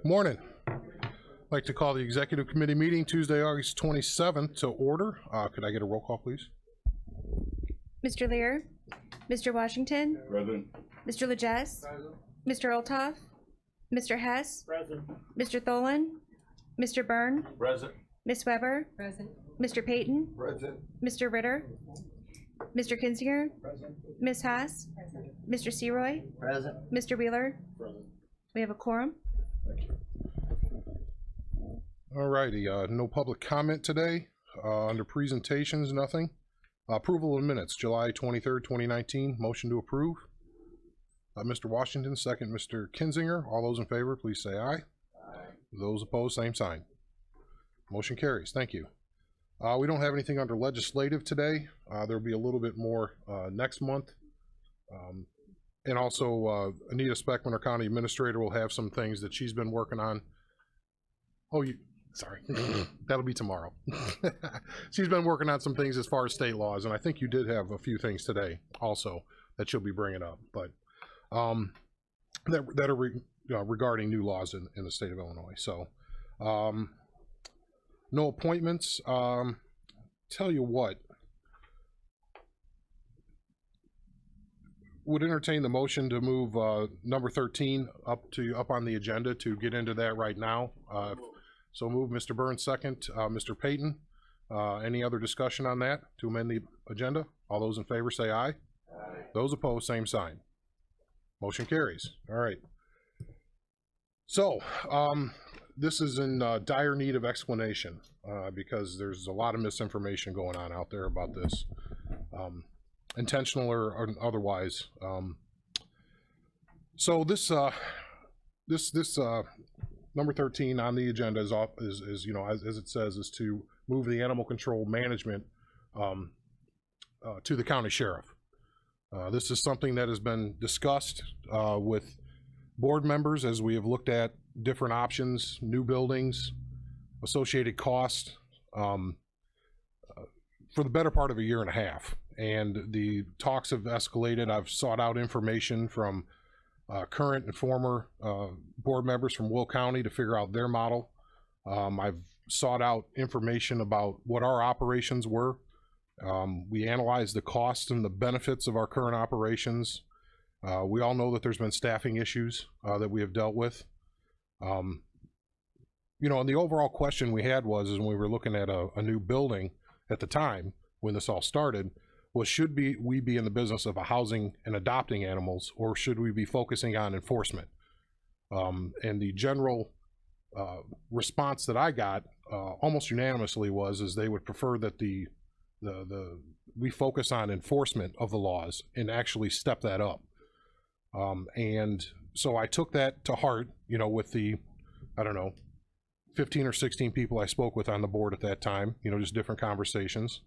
Morning. I'd like to call the Executive Committee meeting Tuesday, August 27th to order. Could I get a roll call, please? Mr. Lear, Mr. Washington, Present. Mr. Legesse, Mr. Olthoff, Mr. Hess, Present. Mr. Tholen, Mr. Byrne, Present. Ms. Weber, Present. Mr. Payton, Present. Mr. Ritter, Mr. Kinzinger, Present. Ms. Haas, Present. Mr. Seroy, Present. Mr. Wheeler. Present. We have a quorum. All righty, no public comment today. Under presentations, nothing. Approval of minutes, July 23rd, 2019. Motion to approve. Mr. Washington, second. Mr. Kinzinger. All those in favor, please say aye. Aye. Those opposed, same sign. Motion carries. Thank you. We don't have anything under legislative today. There'll be a little bit more next month. And also, Anita Speckman, our county administrator, will have some things that she's been working on. Oh, sorry. That'll be tomorrow. She's been working on some things as far as state laws, and I think you did have a few things today also that she'll be bringing up, but that are regarding new laws in the state of Illinois. So, no appointments. Tell you what, would entertain the motion to move number 13 up on the agenda to get into that right now. So move. Mr. Burns, second. Mr. Payton, any other discussion on that to amend the agenda? All those in favor say aye. Aye. Those opposed, same sign. Motion carries. All right. So this is in dire need of explanation because there's a lot of misinformation going on out there about this, intentional or otherwise. So this number 13 on the agenda is you know, as it says, is to move the animal control management to the county sheriff. This is something that has been discussed with board members as we have looked at different options, new buildings, associated costs, for the better part of a year and a half. And the talks have escalated. I've sought out information from current and former board members from Will County to figure out their model. I've sought out information about what our operations were. We analyzed the costs and the benefits of our current operations. We all know that there's been staffing issues that we have dealt with. You know, and the overall question we had was, is when we were looking at a new building at the time when this all started, was should we be in the business of housing and adopting animals, or should we be focusing on enforcement? And the general response that I got almost unanimously is they would prefer that we focus on enforcement of the laws and actually step that up. And so I took that to heart, you know, with the, I don't know, 15 or 16 people I spoke with on the board at that time, you know, just different conversations.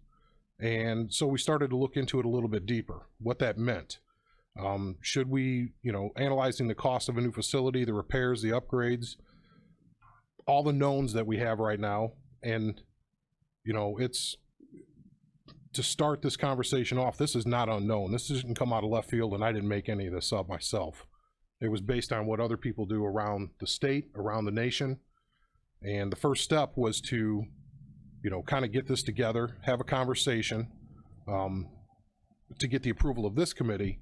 And so we started to look into it a little bit deeper, what that meant. Should we, you know, analyzing the cost of a new facility, the repairs, the upgrades, all the knowns that we have right now. And, you know, it's, to start this conversation off, this is not unknown. This didn't come out of left field, and I didn't make any of this up myself. It was based on what other people do around the state, around the nation. And the first step was to, you know, kind of get this together, have a conversation, to get the approval of this committee.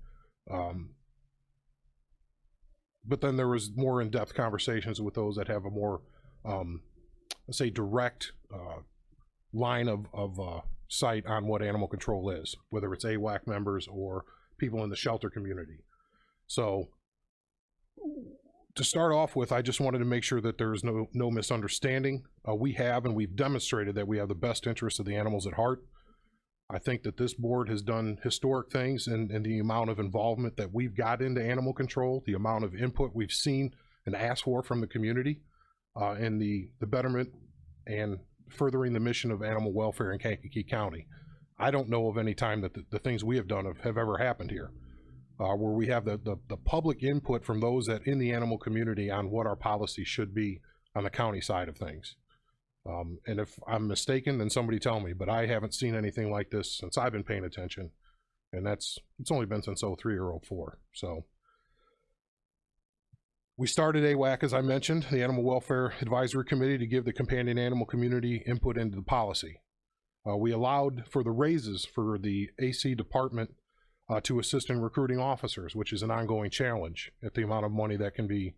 But then there was more in-depth conversations with those that have a more, let's say, direct line of sight on what animal control is, whether it's AWAC members or people in the shelter community. So to start off with, I just wanted to make sure that there's no misunderstanding. We have, and we've demonstrated that we have the best interests of the animals at heart. I think that this board has done historic things in the amount of involvement that we've got into animal control, the amount of input we've seen and asked for from the community, and the betterment and furthering the mission of animal welfare in Kankakee County. I don't know of any time that the things we have done have ever happened here, where we have the public input from those that in the animal community on what our policy should be on the county side of things. And if I'm mistaken, then somebody tell me, but I haven't seen anything like this since I've been paying attention. And it's only been since 03 or 04. So We started AWAC, as I mentioned, the Animal Welfare Advisory Committee, to give the companion animal community input into the policy. We allowed for the raises for the AC department to assist in recruiting officers, which is an ongoing challenge at the amount of money that can be,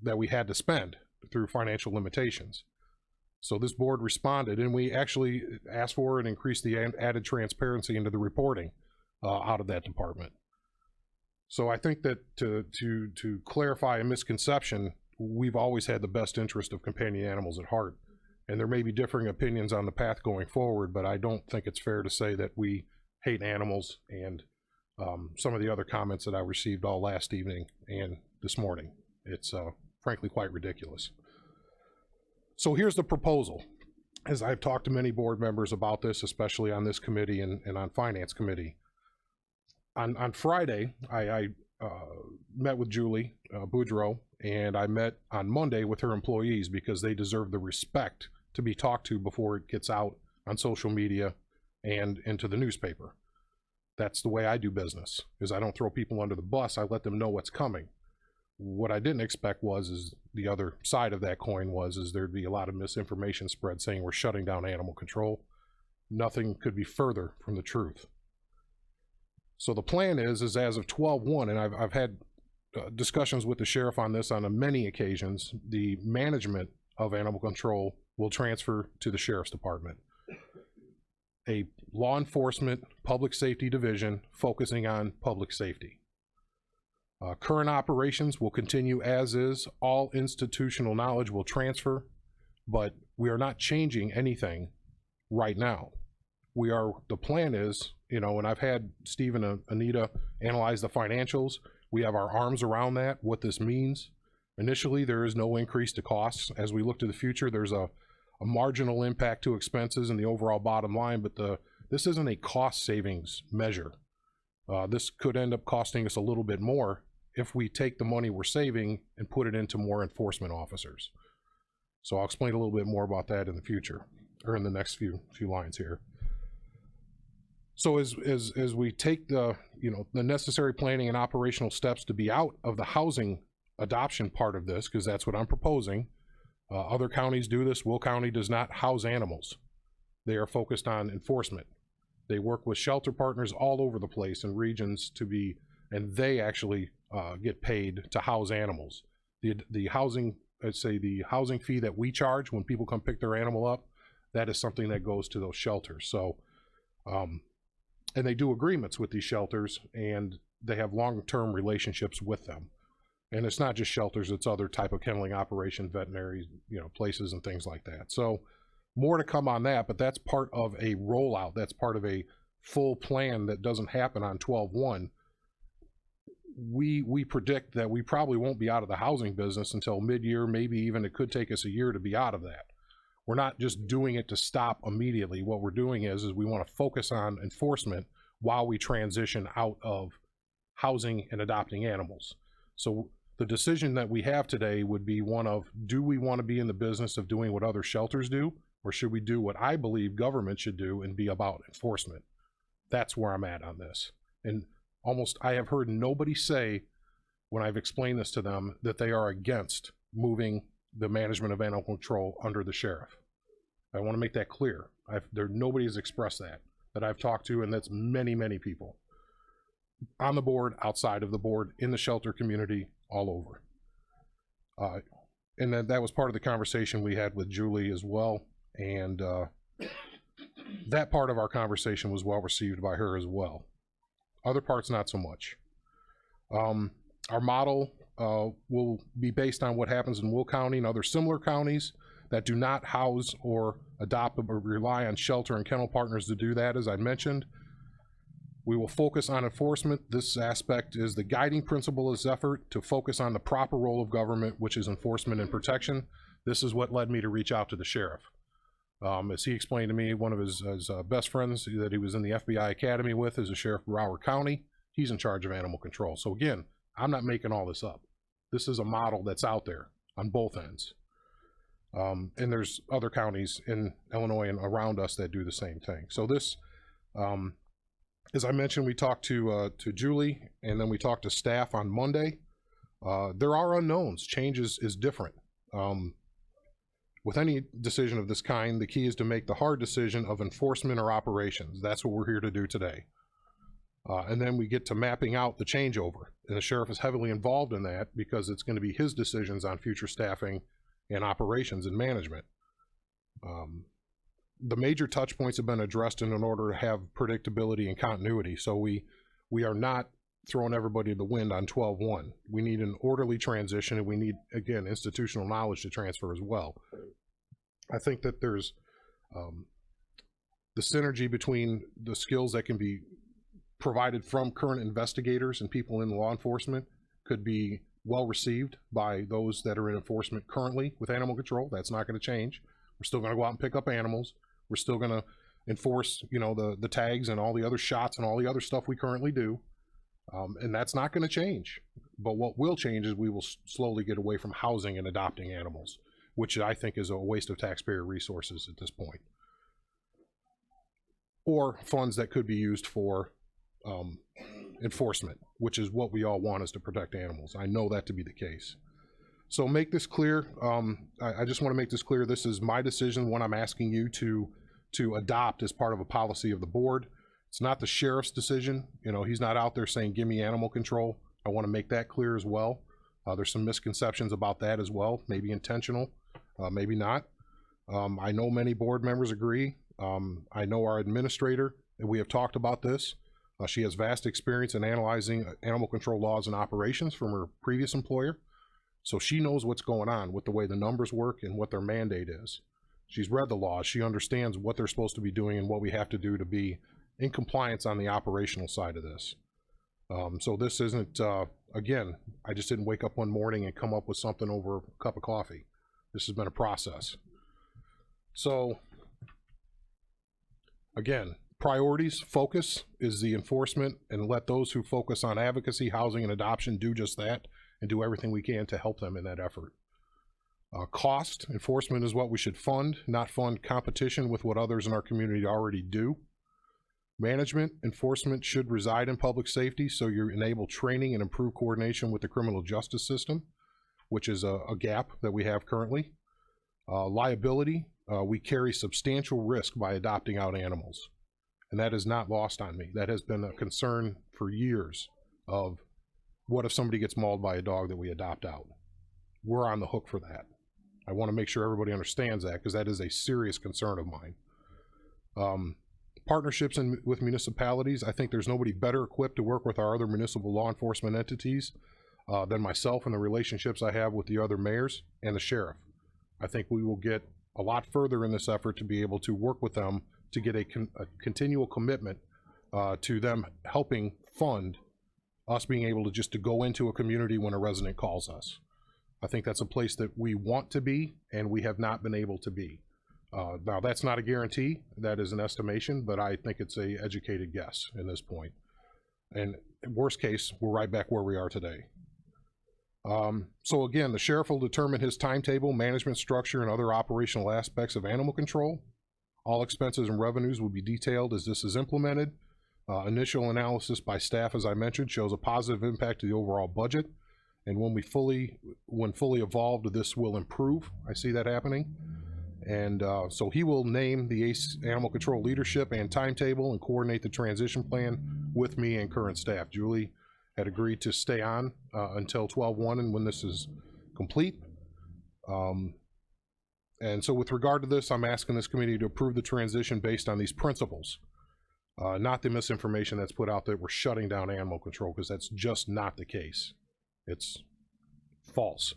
that we had to spend through financial limitations. So this board responded, and we actually asked for and increased the added transparency into the reporting out of that department. So I think that to clarify a misconception, we've always had the best interest of companion animals at heart. And there may be differing opinions on the path going forward, but I don't think it's fair to say that we hate animals, and some of the other comments that I received all last evening and this morning. It's frankly quite ridiculous. So here's the proposal. As I've talked to many board members about this, especially on this committee and on Finance Committee, on Friday, I met with Julie Boudreau, and I met on Monday with her employees because they deserve the respect to be talked to before it gets out on social media and into the newspaper. That's the way I do business, is I don't throw people under the bus. I let them know what's coming. What I didn't expect is the other side of that coin is there'd be a lot of misinformation spread saying we're shutting down animal control. Nothing could be further from the truth. So the plan is as of 12/1, and I've had discussions with the sheriff on this on many occasions, the management of animal control will transfer to the sheriff's department. A law enforcement public safety division focusing on public safety. Current operations will continue as is. All institutional knowledge will transfer, but we are not changing anything right now. The plan is, and I've had Steve and Anita analyze the financials. We have our arms around that, what this means. Initially, there is no increase to costs. As we look to the future, there's a marginal impact to expenses and the overall bottom line, but this isn't a cost savings measure. This could end up costing us a little bit more if we take the money we're saving and put it into more enforcement officers. So I'll explain a little bit more about that in the future, or in the next few lines here. So as we take the necessary planning and operational steps to be out of the housing adoption part of this, because that's what I'm proposing. Other counties do this. Will County does not house animals. They are focused on enforcement. They work with shelter partners all over the place in regions and they actually get paid to house animals. The housing, let's say the housing fee that we charge when people come pick their animal up, that is something that goes to those shelters. So, and they do agreements with these shelters, and they have long-term relationships with them. And it's not just shelters, it's other type of kenneling operation, veterinary, places and things like that. So more to come on that, but that's part of a rollout. That's part of a full plan that doesn't happen on 12/1. We predict that we probably won't be out of the housing business until mid-year, maybe even it could take us a year to be out of that. We're not just doing it to stop immediately. What we're doing is we want to focus on enforcement while we transition out of housing and adopting animals. So the decision that we have today would be one of, do we want to be in the business of doing what other shelters do, or should we do what I believe government should do and be about enforcement? That's where I'm at on this. And I have heard nobody say, when I've explained this to them, that they are against moving the management of animal control under the sheriff. I want to make that clear. Nobody has expressed that I've talked to, and that's many, many people on the board, outside of the board, in the shelter community, all over. And then that was part of the conversation we had with Julie as well, and that part of our conversation was well received by her as well. Other parts, not so much. Our model will be based on what happens in Will County and other similar counties that do not house or adopt or rely on shelter and kennel partners to do that, as I mentioned. We will focus on enforcement. This aspect is the guiding principle of this effort to focus on the proper role of government, which is enforcement and protection. This is what led me to reach out to the sheriff. As he explained to me, one of his best friends that he was in the FBI Academy with is the sheriff of Broward County. He's in charge of animal control. So again, I'm not making all this up. This is a model that's out there on both ends. And there's other counties in Illinois and around us that do the same thing. So this, as I mentioned, we talked to Julie, and then we talked to staff on Monday. There are unknowns. Change is different. With any decision of this kind, the key is to make the hard decision of enforcement or operations. That's what we're here to do today. And then we get to mapping out the changeover. And the sheriff is heavily involved in that because it's going to be his decisions on future staffing and operations and management. The major touch points have been addressed in order to have predictability and continuity. So we are not throwing everybody to the wind on 12/1. We need an orderly transition, and we need, again, institutional knowledge to transfer as well. I think that there's the synergy between the skills that can be provided from current investigators and people in law enforcement could be well received by those that are in enforcement currently with animal control. That's not going to change. We're still going to go out and pick up animals. We're still going to enforce, you know, the tags and all the other shots and all the other stuff we currently do. And that's not going to change. But what will change is we will slowly get away from housing and adopting animals, which I think is a waste of taxpayer resources at this point. Or funds that could be used for enforcement, which is what we all want, is to protect animals. I know that to be the case. So make this clear. I just want to make this clear. This is my decision, one I'm asking you to adopt as part of a policy of the board. It's not the sheriff's decision. You know, he's not out there saying, give me animal control. I want to make that clear as well. There's some misconceptions about that as well, maybe intentional, maybe not. I know many board members agree. I know our administrator, and we have talked about this. She has vast experience in analyzing animal control laws and operations from her previous employer. So she knows what's going on with the way the numbers work and what their mandate is. She's read the laws. She understands what they're supposed to be doing and what we have to do to be in compliance on the operational side of this. So this isn't, again, I just didn't wake up one morning and come up with something over a cup of coffee. This has been a process. So again, priorities, focus is the enforcement, and let those who focus on advocacy, housing, and adoption do just that, and do everything we can to help them in that effort. Cost, enforcement is what we should fund, not fund competition with what others in our community already do. Management, enforcement should reside in public safety, so you enable training and improve coordination with the criminal justice system, which is a gap that we have currently. Liability, we carry substantial risk by adopting out animals, and that is not lost on me. That has been a concern for years of, what if somebody gets mauled by a dog that we adopt out? We're on the hook for that. I want to make sure everybody understands that, because that is a serious concern of mine. Partnerships with municipalities, I think there's nobody better equipped to work with our other municipal law enforcement entities than myself, and the relationships I have with the other mayors and the sheriff. I think we will get a lot further in this effort to be able to work with them to get a continual commitment to them helping fund us being able to just to go into a community when a resident calls us. I think that's a place that we want to be, and we have not been able to be. Now, that's not a guarantee. That is an estimation, but I think it's a educated guess in this point. And worst case, we're right back where we are today. So again, the sheriff will determine his timetable, management structure, and other operational aspects of animal control. All expenses and revenues will be detailed as this is implemented. Initial analysis by staff, as I mentioned, shows a positive impact to the overall budget. And when fully evolved, this will improve. I see that happening. And so he will name the ACE animal control leadership and timetable and coordinate the transition plan with me and current staff. Julie had agreed to stay on until 12/1 and when this is complete. And so with regard to this, I'm asking this committee to approve the transition based on these principles, not the misinformation that's put out that we're shutting down animal control, because that's just not the case. It's false.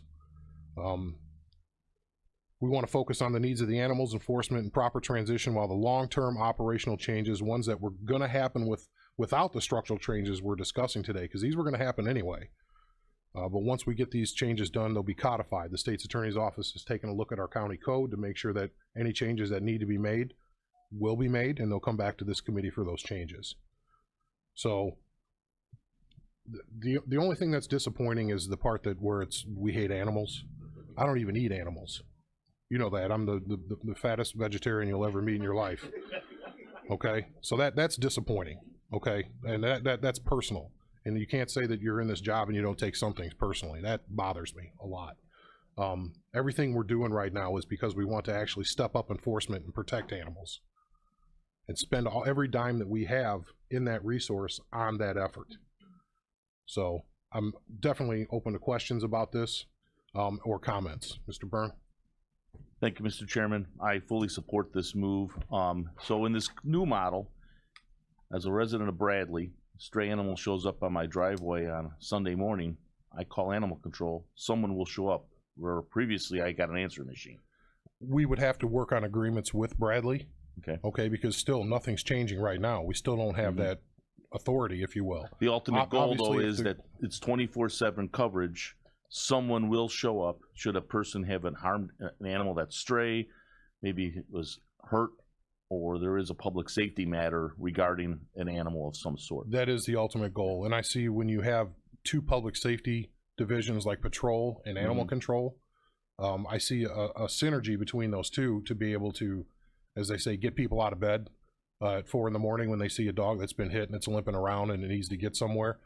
We want to focus on the needs of the animals, enforcement, and proper transition, while the long-term operational changes, ones that were going to happen without the structural changes we're discussing today, because these were going to happen anyway. But once we get these changes done, they'll be codified. The state's attorney's office is taking a look at our county code to make sure that any changes that need to be made will be made, and they'll come back to this committee for those changes. So the only thing that's disappointing is the part that where we hate animals. I don't even eat animals. You know that. I'm the fattest vegetarian you'll ever meet in your life. Okay? So that's disappointing. Okay? And that's personal. And you can't say that you're in this job and you don't take some things personally. That bothers me a lot. Everything we're doing right now is because we want to actually step up enforcement and protect animals and spend every dime that we have in that resource on that effort. So I'm definitely open to questions about this or comments. Mr. Byrne? Thank you, Mr. Chairman. I fully support this move. So in this new model, as a resident of Bradley, stray animal shows up on my driveway on Sunday morning, I call animal control, someone will show up, where previously I got an answering machine. We would have to work on agreements with Bradley. Okay, because still nothing's changing right now. We still don't have that authority, if you will. The ultimate goal, though, Obviously, if is the- that it's 24/7 coverage. Someone will show up should a person have harmed an animal that's stray, maybe it was hurt, or there is a public safety matter regarding an animal of some sort. That is the ultimate goal. And I see when you have two public safety divisions like patrol and animal control, I see a synergy between those two to be able to, as they say, get people out of bed at 4 in the morning when they see a dog that's been hit and it's limping around and it needs to get somewhere.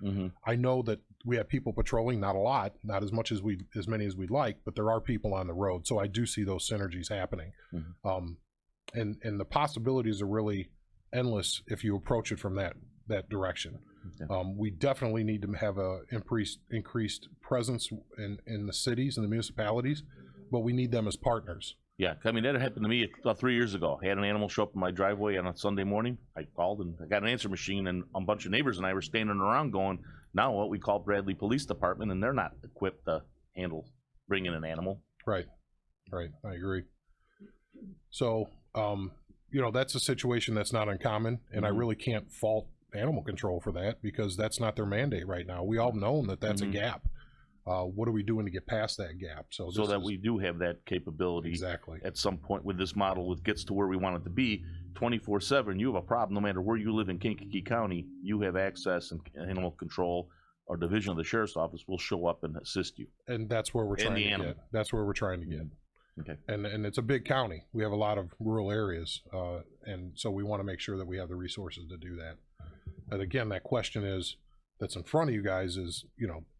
I know that we have people patrolling, not a lot, not as much as as many as we'd like, but there are people on the road. So I do see those synergies happening. And the possibilities are really endless if you approach it from that direction. We definitely need to have a increased presence in the cities and the municipalities, but we need them as partners. Yeah, I mean, that happened to me about 3 years ago. I had an animal show up in my driveway on a Sunday morning. I called and I got an answer machine, and a bunch of neighbors and I were standing around going, now what? We call Bradley Police Department, and they're not equipped to handle bringing an animal. Right, I agree. So, that's a situation that's not uncommon, and I really can't fault animal control for that because that's not their mandate right now. We all know that that's a gap. What are we doing to get past that gap? So that we do have that capability exactly at some point with this model, it gets to where we want it to be 24/7. You have a problem, no matter where you live in Kankakee County, you have access, and animal control or division of the sheriff's office will show up and assist you. And that's where we're trying to get. That's where we're trying to get. Okay. And it's a big county. We have a lot of rural areas, and so we want to make sure that we have the resources to do that. And again, that question that's in front of you guys is,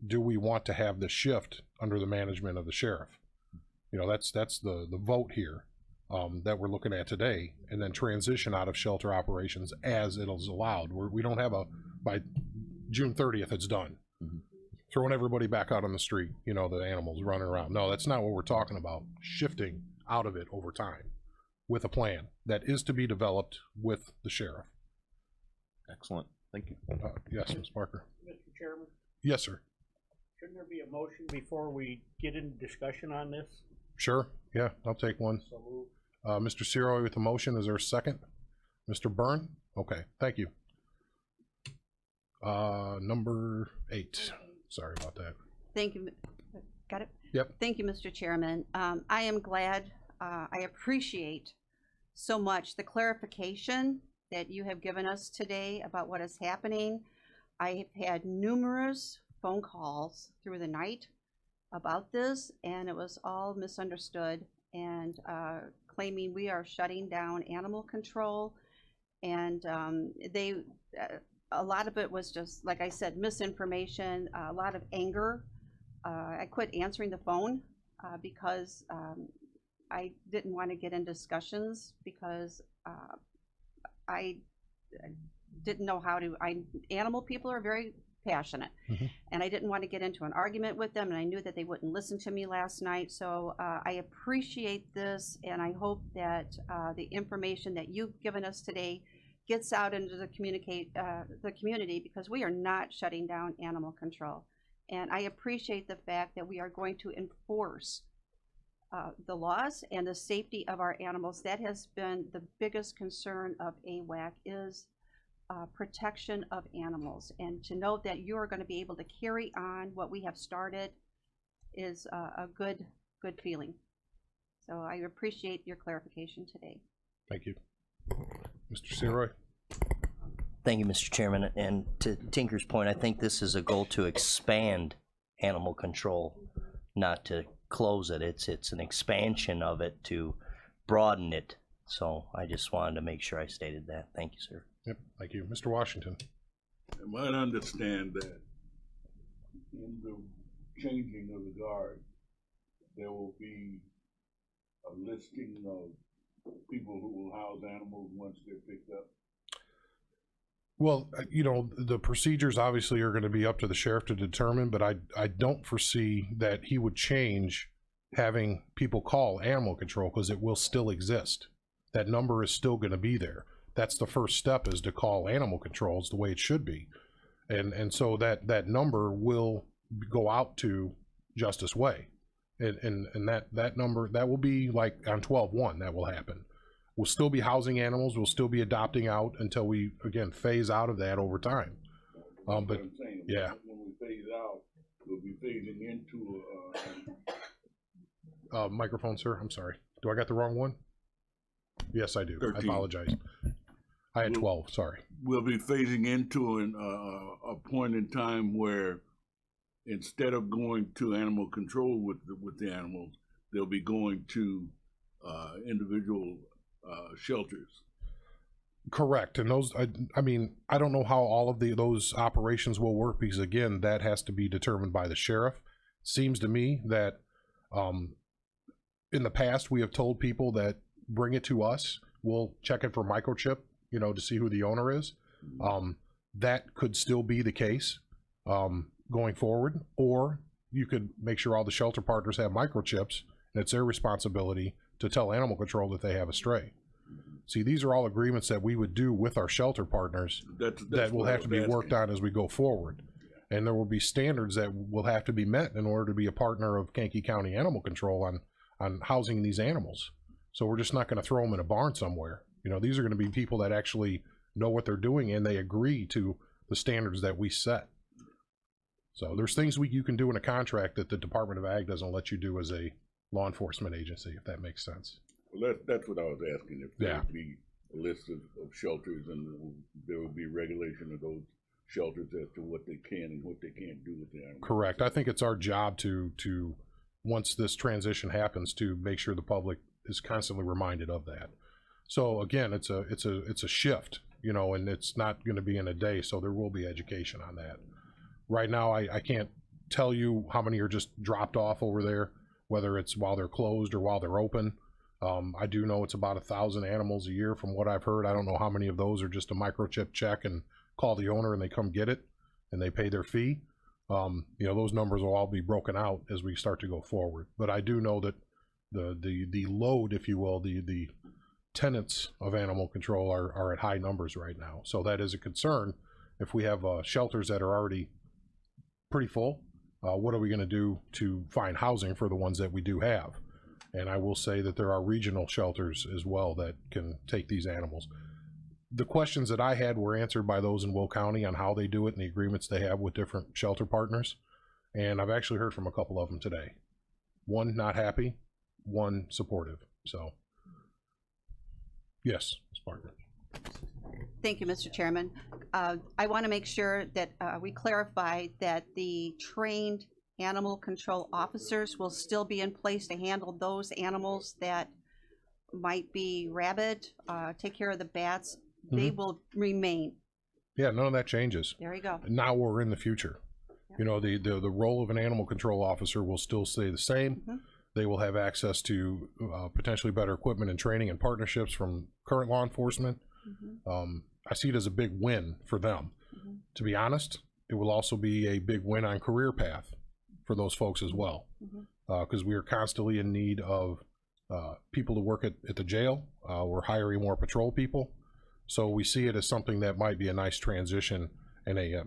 do we want to have this shift under the management of the sheriff? That's the vote here that we're looking at today, and then transition out of shelter operations as it is allowed. We don't have by June 30th, it's done. Throwing everybody back out on the street, the animals running around. No, that's not what we're talking about. Shifting out of it over time with a plan that is to be developed with the sheriff. Excellent. Thank you. Yes, Ms. Parker. Mr. Chairman, Yes, sir. shouldn't there be a motion before we get into discussion on this? Sure. Yeah, I'll take one. So moved. Mr. Ciroy with the motion. Is there a second? Mr. Byrne? Okay, thank you. Number 8. Sorry about that. Thank you. Got it? Yep. Thank you, Mr. Chairman. I am glad, I appreciate so much the clarification that you have given us today about what is happening. I have had numerous phone calls through the night about this, and it was all misunderstood and claiming we are shutting down animal control. And a lot of it was just, like I said, misinformation, a lot of anger. I quit answering the phone because I didn't want to get in discussions because I didn't know how to. Animal people are very passionate, and I didn't want to get into an argument with them, and I knew that they wouldn't listen to me last night. So I appreciate this, and I hope that the information that you've given us today gets out into the community, because we are not shutting down animal control. And I appreciate the fact that we are going to enforce the laws and the safety of our animals. That has been the biggest concern of AWAC, is protection of animals. And to know that you are going to be able to carry on what we have started is a good feeling. So I appreciate your clarification today. Thank you. Mr. Ciroy? Thank you, Mr. Chairman. And to Tinker's point, I think this is a goal to expand animal control, not to close it. It's an expansion of it to broaden it. So I just wanted to make sure I stated that. Thank you, sir. Yep, thank you. Mr. Washington? I might understand that in the changing of the guard, there will be a listing of people who will house animals once they're picked up? Well, you know, the procedures obviously are going to be up to the sheriff to determine, but I don't foresee that he would change having people call animal control, because it will still exist. That number is still going to be there. That's the first step, is to call animal control. It's the way it should be. And so that number will go out to Justice Way. And that number, that will be like on 12/1, that will happen. We'll still be housing animals, we'll still be adopting out until we, again, phase out of that over time. That's But what I'm saying. yeah. When we phase out, we'll be phasing into, microphone, sir, I'm sorry. Do I got the wrong one? Yes, I do. 13. I apologize. I had 12, sorry. we'll be phasing into a point in time where instead of going to animal control with the animals, they'll be going to individual shelters. Correct, and those, I mean, I don't know how all of those operations will work, because again, that has to be determined by the sheriff. Seems to me that in the past, we have told people that bring it to us, we'll check it for microchip, you know, to see who the owner is. That could still be the case going forward, or you could make sure all the shelter partners have microchips, and it's their responsibility to tell animal control that they have a stray. See, these are all agreements that we would do with our shelter partners That's that will what I have to was be worked asking. on as we go forward. And there will be standards that will have to be met in order to be a partner of Kankakee County Animal Control on housing these animals. So we're just not going to throw them in a barn somewhere. You know, these are going to be people that actually know what they're doing, and they agree to the standards that we set. So there's things you can do in a contract that the Department of Ag doesn't let you do as a law enforcement agency, if that makes sense. Well, that's what I was asking, if there Yeah. would be a list of shelters, and there would be regulation of those shelters as to what they can and what they can't do with the animals. Correct. I think it's our job to once this transition happens, to make sure the public is constantly reminded of that. So again, it's a shift, you know, and it's not going to be in a day. So there will be education on that. Right now, I can't tell you how many are just dropped off over there, whether it's while they're closed or while they're open. I do know it's about 1,000 animals a year from what I've heard. I don't know how many of those are just a microchip check and call the owner and they come get it and they pay their fee. You know, those numbers will all be broken out as we start to go forward. But I do know that the load, if you will, the tenants of animal control are at high numbers right now. So that is a concern. If we have shelters that are already pretty full, what are we going to do to find housing for the ones that we do have? And I will say that there are regional shelters as well that can take these animals. The questions that I had were answered by those in Will County on how they do it and the agreements they have with different shelter partners. And I've actually heard from a couple of them today. One not happy, one supportive. So, yes, Ms. Parker. Thank you, Mr. Chairman. I want to make sure that we clarify that the trained animal control officers will still be in place to handle those animals that might be rabid, take care of the bats. They will remain. Yeah, none of that changes. There you go. Now or in the future. You know, the role of an animal control officer will still stay the same. They will have access to potentially better equipment and training and partnerships from current law enforcement. I see it as a big win for them. To be honest, it will also be a big win on career path for those folks as well, because we are constantly in need of people to work at the jail. We're hiring more patrol people, so we see it as something that might be a nice transition and a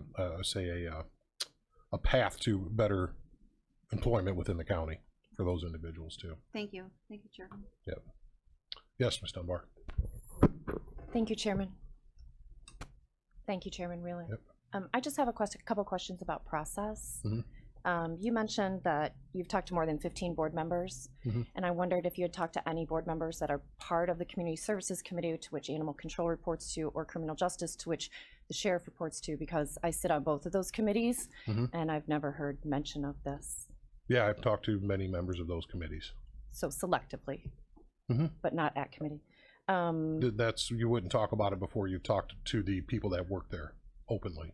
path to better employment within the county for those individuals too. Thank you. Thank you, Chairman. Yep. Yes, Ms. Dunbar. Thank you, Chairman. Thank you, Chairman Wheeler. Yep. I just have a couple questions about process. Mhm. You mentioned that you've talked to more than 15 board members, Mhm. and I wondered if you had talked to any board members that are part of the Community Services Committee, to which Animal Control reports to, or Criminal Justice, to which the Sheriff reports to, because I sit on both of those committees, and I've never heard mention of this. Yeah, I've talked to many members of those committees. So selectively, Mhm. but not at committee. That's, you wouldn't talk about it before you've talked to the people that work there openly.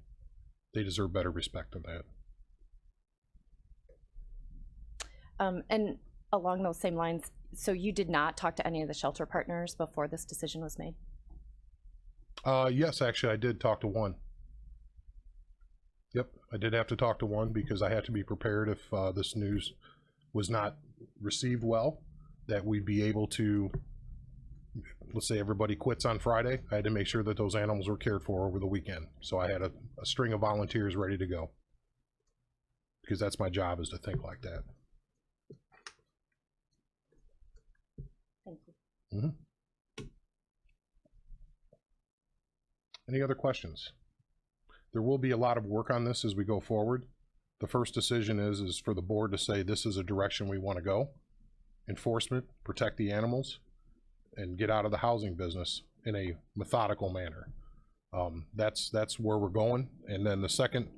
They deserve better respect than that. And along those same lines, so you did not talk to any of the shelter partners before this decision was made? Yes, actually, I did talk to one. Yep, I did have to talk to one because I had to be prepared if this news was not received well, that we'd be able to, let's say everybody quits on Friday. I had to make sure that those animals were cared for over the weekend. So I had a string of volunteers ready to go. Because that's my job, is to think like that. Thank you. Any other questions? There will be a lot of work on this as we go forward. The first decision is for the board to say this is a direction we want to go. Enforcement, protect the animals, and get out of the housing business in a methodical manner. That's where we're going. And then the second,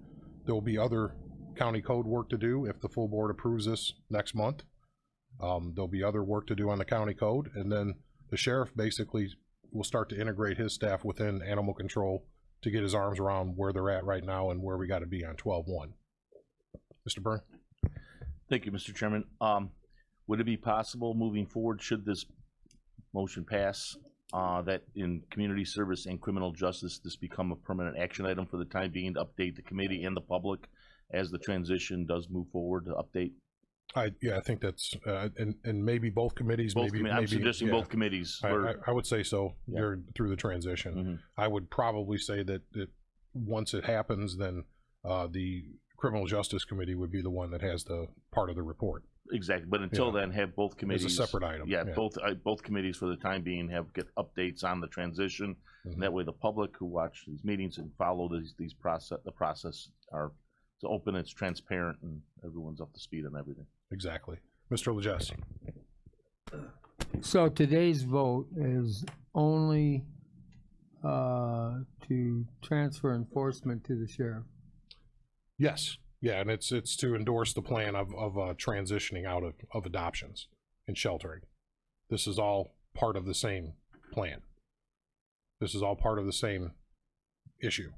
there will be other county code work to do if the full board approves this next month. There'll be other work to do on the county code, and then the sheriff basically will start to integrate his staff within animal control to get his arms around where they're at right now and where we got to be on 12/1. Mr. Byrne? Thank you, Mr. Chairman. Would it be possible moving forward, should this motion pass, that in community service and criminal justice, this become a permanent action item for the time being, to update the committee and the public as the transition does move forward, to update? Yeah, I think that's, and maybe both committees, I'm suggesting yeah. both committees. I would say so, Yeah. you're through the transition. Mhm. I would probably say that once it happens, then the Criminal Justice Committee would be the one that has the part of the report. Exactly, but until then, have both committees. It's a separate item. Yeah, both committees for the time being get updates on the transition. Mhm. And that way the public who watch these meetings and follow the process are, it's open, it's transparent, and everyone's up to speed on everything. Exactly. Mr. Lejes? So today's vote is only to transfer enforcement to the sheriff. Yes. Yeah, and it's to endorse the plan of transitioning out of adoptions and sheltering. This is all part of the same plan. This is all part of the same issue.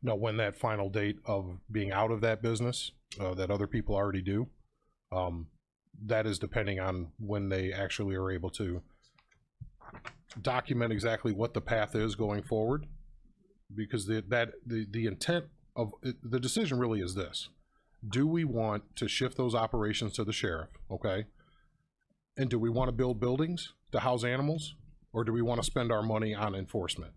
Now, when that final date of being out of that business, that other people already do, that is depending on when they actually are able to document exactly what the path is going forward. Because the intent of the decision really is this: do we want to shift those operations to the sheriff? Okay, and do we want to build buildings to house animals, or do we want to spend our money on enforcement?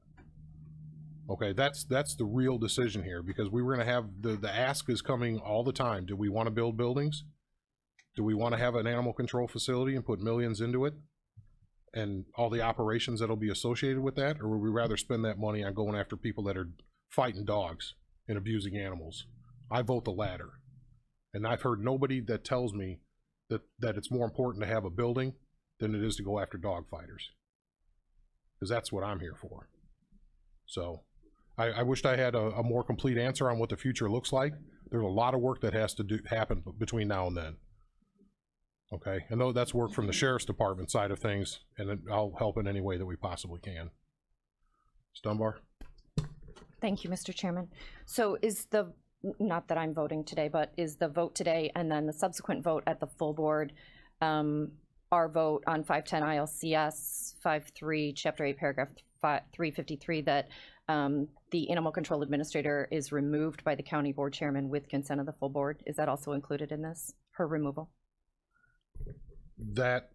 Okay, that's the real decision here, because we were going to have the ask is coming all the time. Do we want to build buildings? Do we want to have an animal control facility and put millions into it and all the operations that'll be associated with that? Or would we rather spend that money on going after people that are fighting dogs and abusing animals? I vote the latter. And I've heard nobody that tells me that it's more important to have a building than it is to go after dog fighters. Because that's what I'm here for. So I wished I had a more complete answer on what the future looks like. There's a lot of work that has to happen between now and then. Okay, I know that's work from the sheriff's department side of things, and I'll help in any way that we possibly can. Ms. Dunbar? Thank you, Mr. Chairman. So is not that I'm voting today, but is the vote today and then the subsequent vote at the full board, our vote on 510 ILCS 5.3, Chapter 8, Paragraph 353, that the animal control administrator is removed by the county board chairman with consent of the full board? Is that also included in this, her removal? That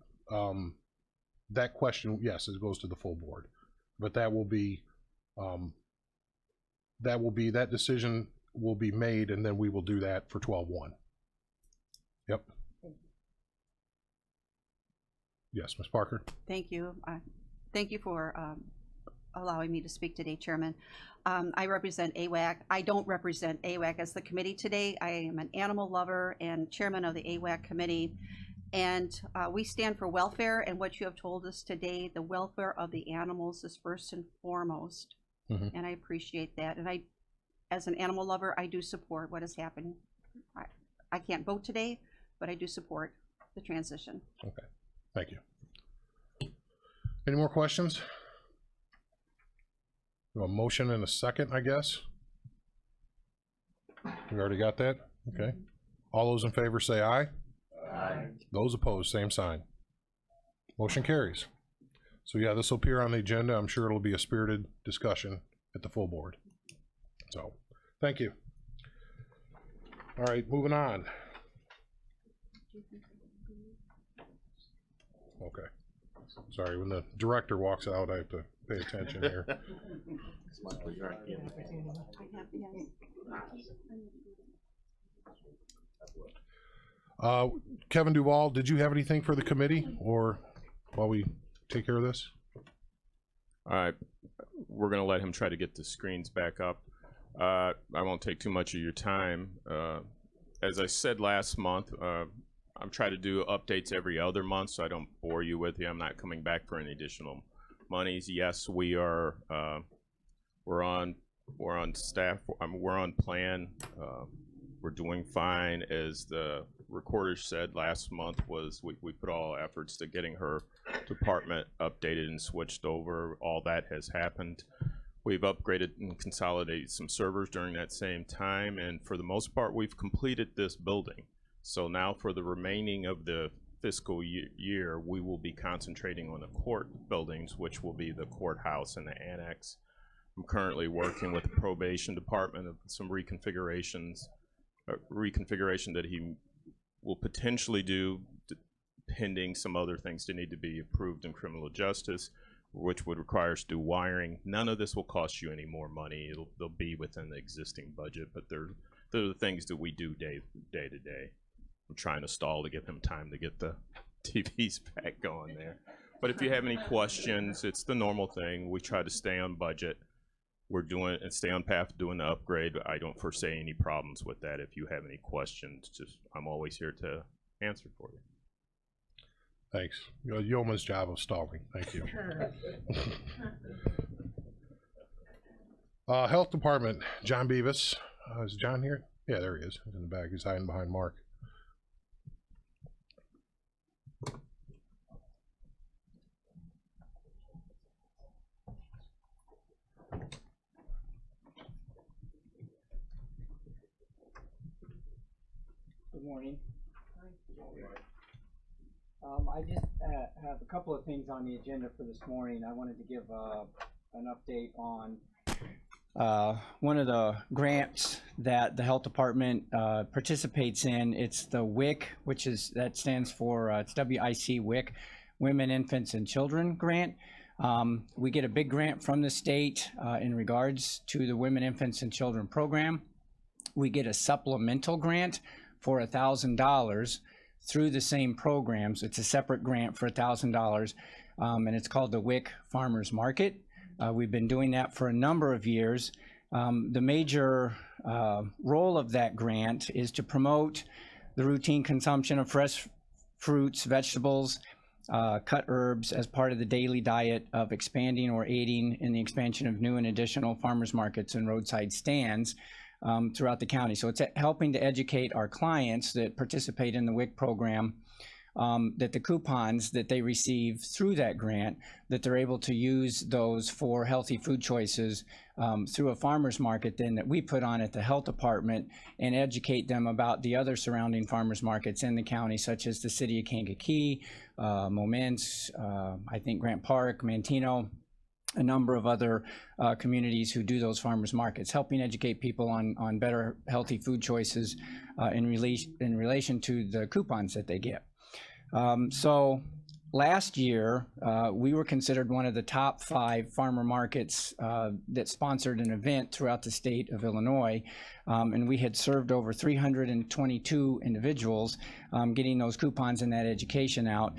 question, yes, it goes to the full board, but that decision will be made, and then we will do that for 12/1. Yep. Yes, Ms. Parker? Thank you. Thank you for allowing me to speak today, Chairman. I represent AWAC. I don't represent AWAC as the committee today. I am an animal lover and chairman of the AWAC committee. And we stand for welfare, and what you have told us today, the welfare of the animals is first and foremost. Mhm. And I appreciate that. And I, as an animal lover, I do support what has happened. I can't vote today, but I do support the transition. Okay, thank you. Any more questions? A motion and a second, I guess. We already got that? Okay. All those in favor say aye. Aye. Those opposed, same sign. Motion carries. So yeah, this will appear on the agenda. I'm sure it'll be a spirited discussion at the full board. So, thank you. All right, moving on. Okay. Sorry, when the director walks out, I have to pay attention here. Kevin Duval, did you have anything for the committee, or while we take care of this? All right, we're gonna let him try to get the screens back up. I won't take too much of your time. As I said last month, I'm trying to do updates every other month, so I don't bore you with you. I'm not coming back for any additional monies. Yes, we are. We're on staff. We're on plan. We're doing fine. As the recorder said last month, we put all efforts to getting her department updated and switched over. All that has happened. We've upgraded and consolidated some servers during that same time, and for the most part, we've completed this building. So now for the remaining of the fiscal year, we will be concentrating on the court buildings, which will be the courthouse and the annex. I'm currently working with the probation department of some reconfiguration that he will potentially do, pending some other things that need to be approved in criminal justice, which would require us to do wiring. None of this will cost you any more money. They'll be within the existing budget, but they're the things that we do day to day. I'm trying to stall to give him time to get the TVs back going there. But if you have any questions, it's the normal thing. We try to stay on budget. We're doing and stay on path to doing the upgrade. I don't foresee any problems with that. If you have any questions, I'm always here to answer for you. Thanks. Yeoman's job of stalling. Thank you. Health Department, John Beavis. Is John here? Yeah, there he is. He's in the back. He's hiding behind Mark. Good morning. I just have a couple of things on the agenda for this morning. I wanted to give an update on one of the grants that the health department participates in. It's the WIC, that stands for it's WIC WIC, Women, Infants, and Children grant. We get a big grant from the state in regards to the Women, Infants, and Children program. We get a supplemental grant for $1,000 through the same programs. It's a separate grant for $1,000, and it's called the WIC Farmers Market. We've been doing that for a number of years. The major role of that grant is to promote the routine consumption of fresh fruits, vegetables, cut herbs as part of the daily diet of expanding or aiding in the expansion of new and additional farmers markets and roadside stands throughout the county. So it's helping to educate our clients that participate in the WIC program that the coupons that they receive through that grant, that they're able to use those for healthy food choices through a farmer's market then that we put on at the health department, and educate them about the other surrounding farmers markets in the county, such as the city of Kankakee, Momence, I think Grant Park, Mantino, a number of other communities who do those farmers markets, helping educate people on better healthy food choices in relation to the coupons that they get. So last year, we were considered one of the top 5 farmer markets that sponsored an event throughout the state of Illinois, and we had served over 322 individuals getting those coupons and that education out.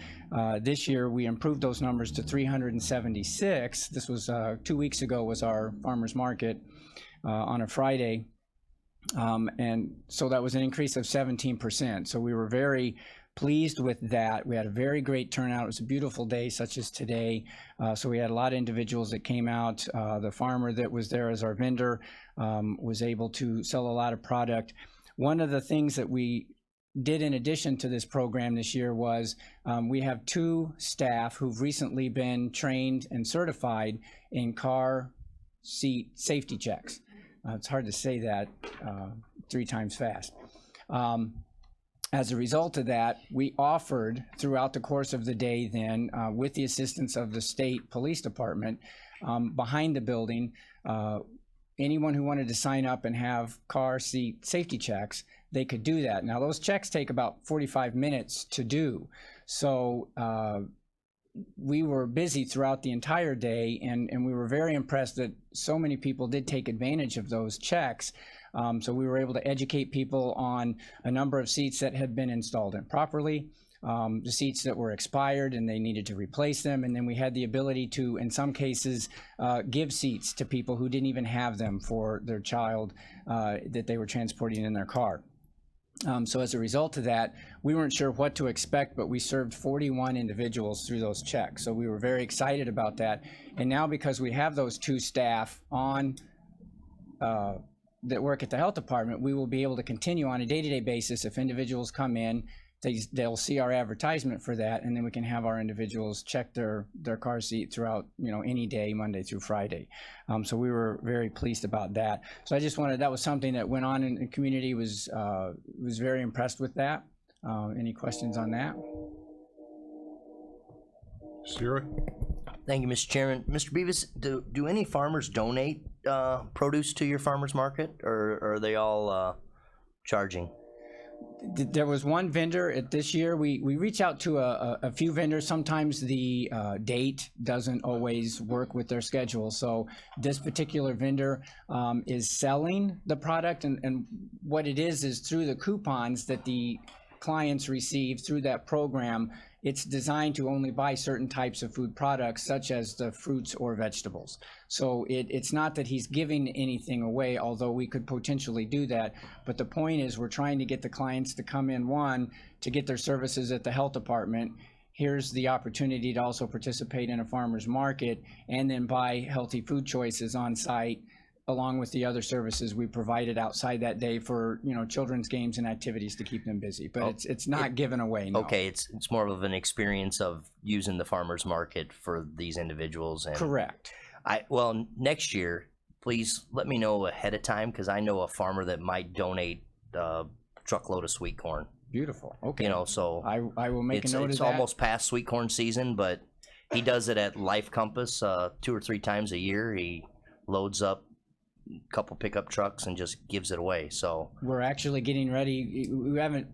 This year, we improved those numbers to 376. This was 2 weeks ago was our farmers market on a Friday, and so that was an increase of 17%. So we were very pleased with that. We had a very great turnout. It was a beautiful day, such as today. So we had a lot of individuals that came out. The farmer that was there as our vendor was able to sell a lot of product. One of the things that we did in addition to this program this year was we have 2 staff who've recently been trained and certified in car seat safety checks. It's hard to say that 3 times fast. As a result of that, we offered throughout the course of the day then, with the assistance of the state police department behind the building, anyone who wanted to sign up and have car seat safety checks, they could do that. Now those checks take about 45 minutes to do. So we were busy throughout the entire day, and we were very impressed that so many people did take advantage of those checks. So we were able to educate people on a number of seats that had been installed improperly, the seats that were expired and they needed to replace them, and then we had the ability to, in some cases, give seats to people who didn't even have them for their child that they were transporting in their car. So as a result of that, we weren't sure what to expect, but we served 41 individuals through those checks. So we were very excited about that. And now because we have those 2 staff on that work at the health department, we will be able to continue on a day-to-day basis. If individuals come in, they'll see our advertisement for that, and then we can have our individuals check their car seat throughout, any day, Monday through Friday. So we were very pleased about that. So I just wanted, that was something that went on in the community, was very impressed with that. Any questions on that? Sierra? Thank you, Mr. Chairman. Mr. Beavis, do any farmers donate produce to your farmers market, or are they all charging? There was one vendor at this year. We reach out to a few vendors. Sometimes the date doesn't always work with their schedule. So this particular vendor is selling the product, and what it is through the coupons that the clients receive through that program, it's designed to only buy certain types of food products, such as the fruits or vegetables. So it's not that he's giving anything away, although we could potentially do that. But the point is, we're trying to get the clients to come in, one, to get their services at the health department. Here's the opportunity to also participate in a farmer's market and then buy healthy food choices on site, along with the other services we provided outside that day for, children's games and activities to keep them busy. But it's not given away, no. Okay, it's more of an experience of using the farmer's market for these individuals. And correct. Well, next year, please let me know ahead of time, because I know a farmer that might donate a truckload of sweet corn. Beautiful. Okay. So I will make a note of that. It's almost past sweet corn season, but he does it at Life Compass 2 or 3 times a year. He loads up a couple pickup trucks and just gives it away. So we're actually getting ready. We haven't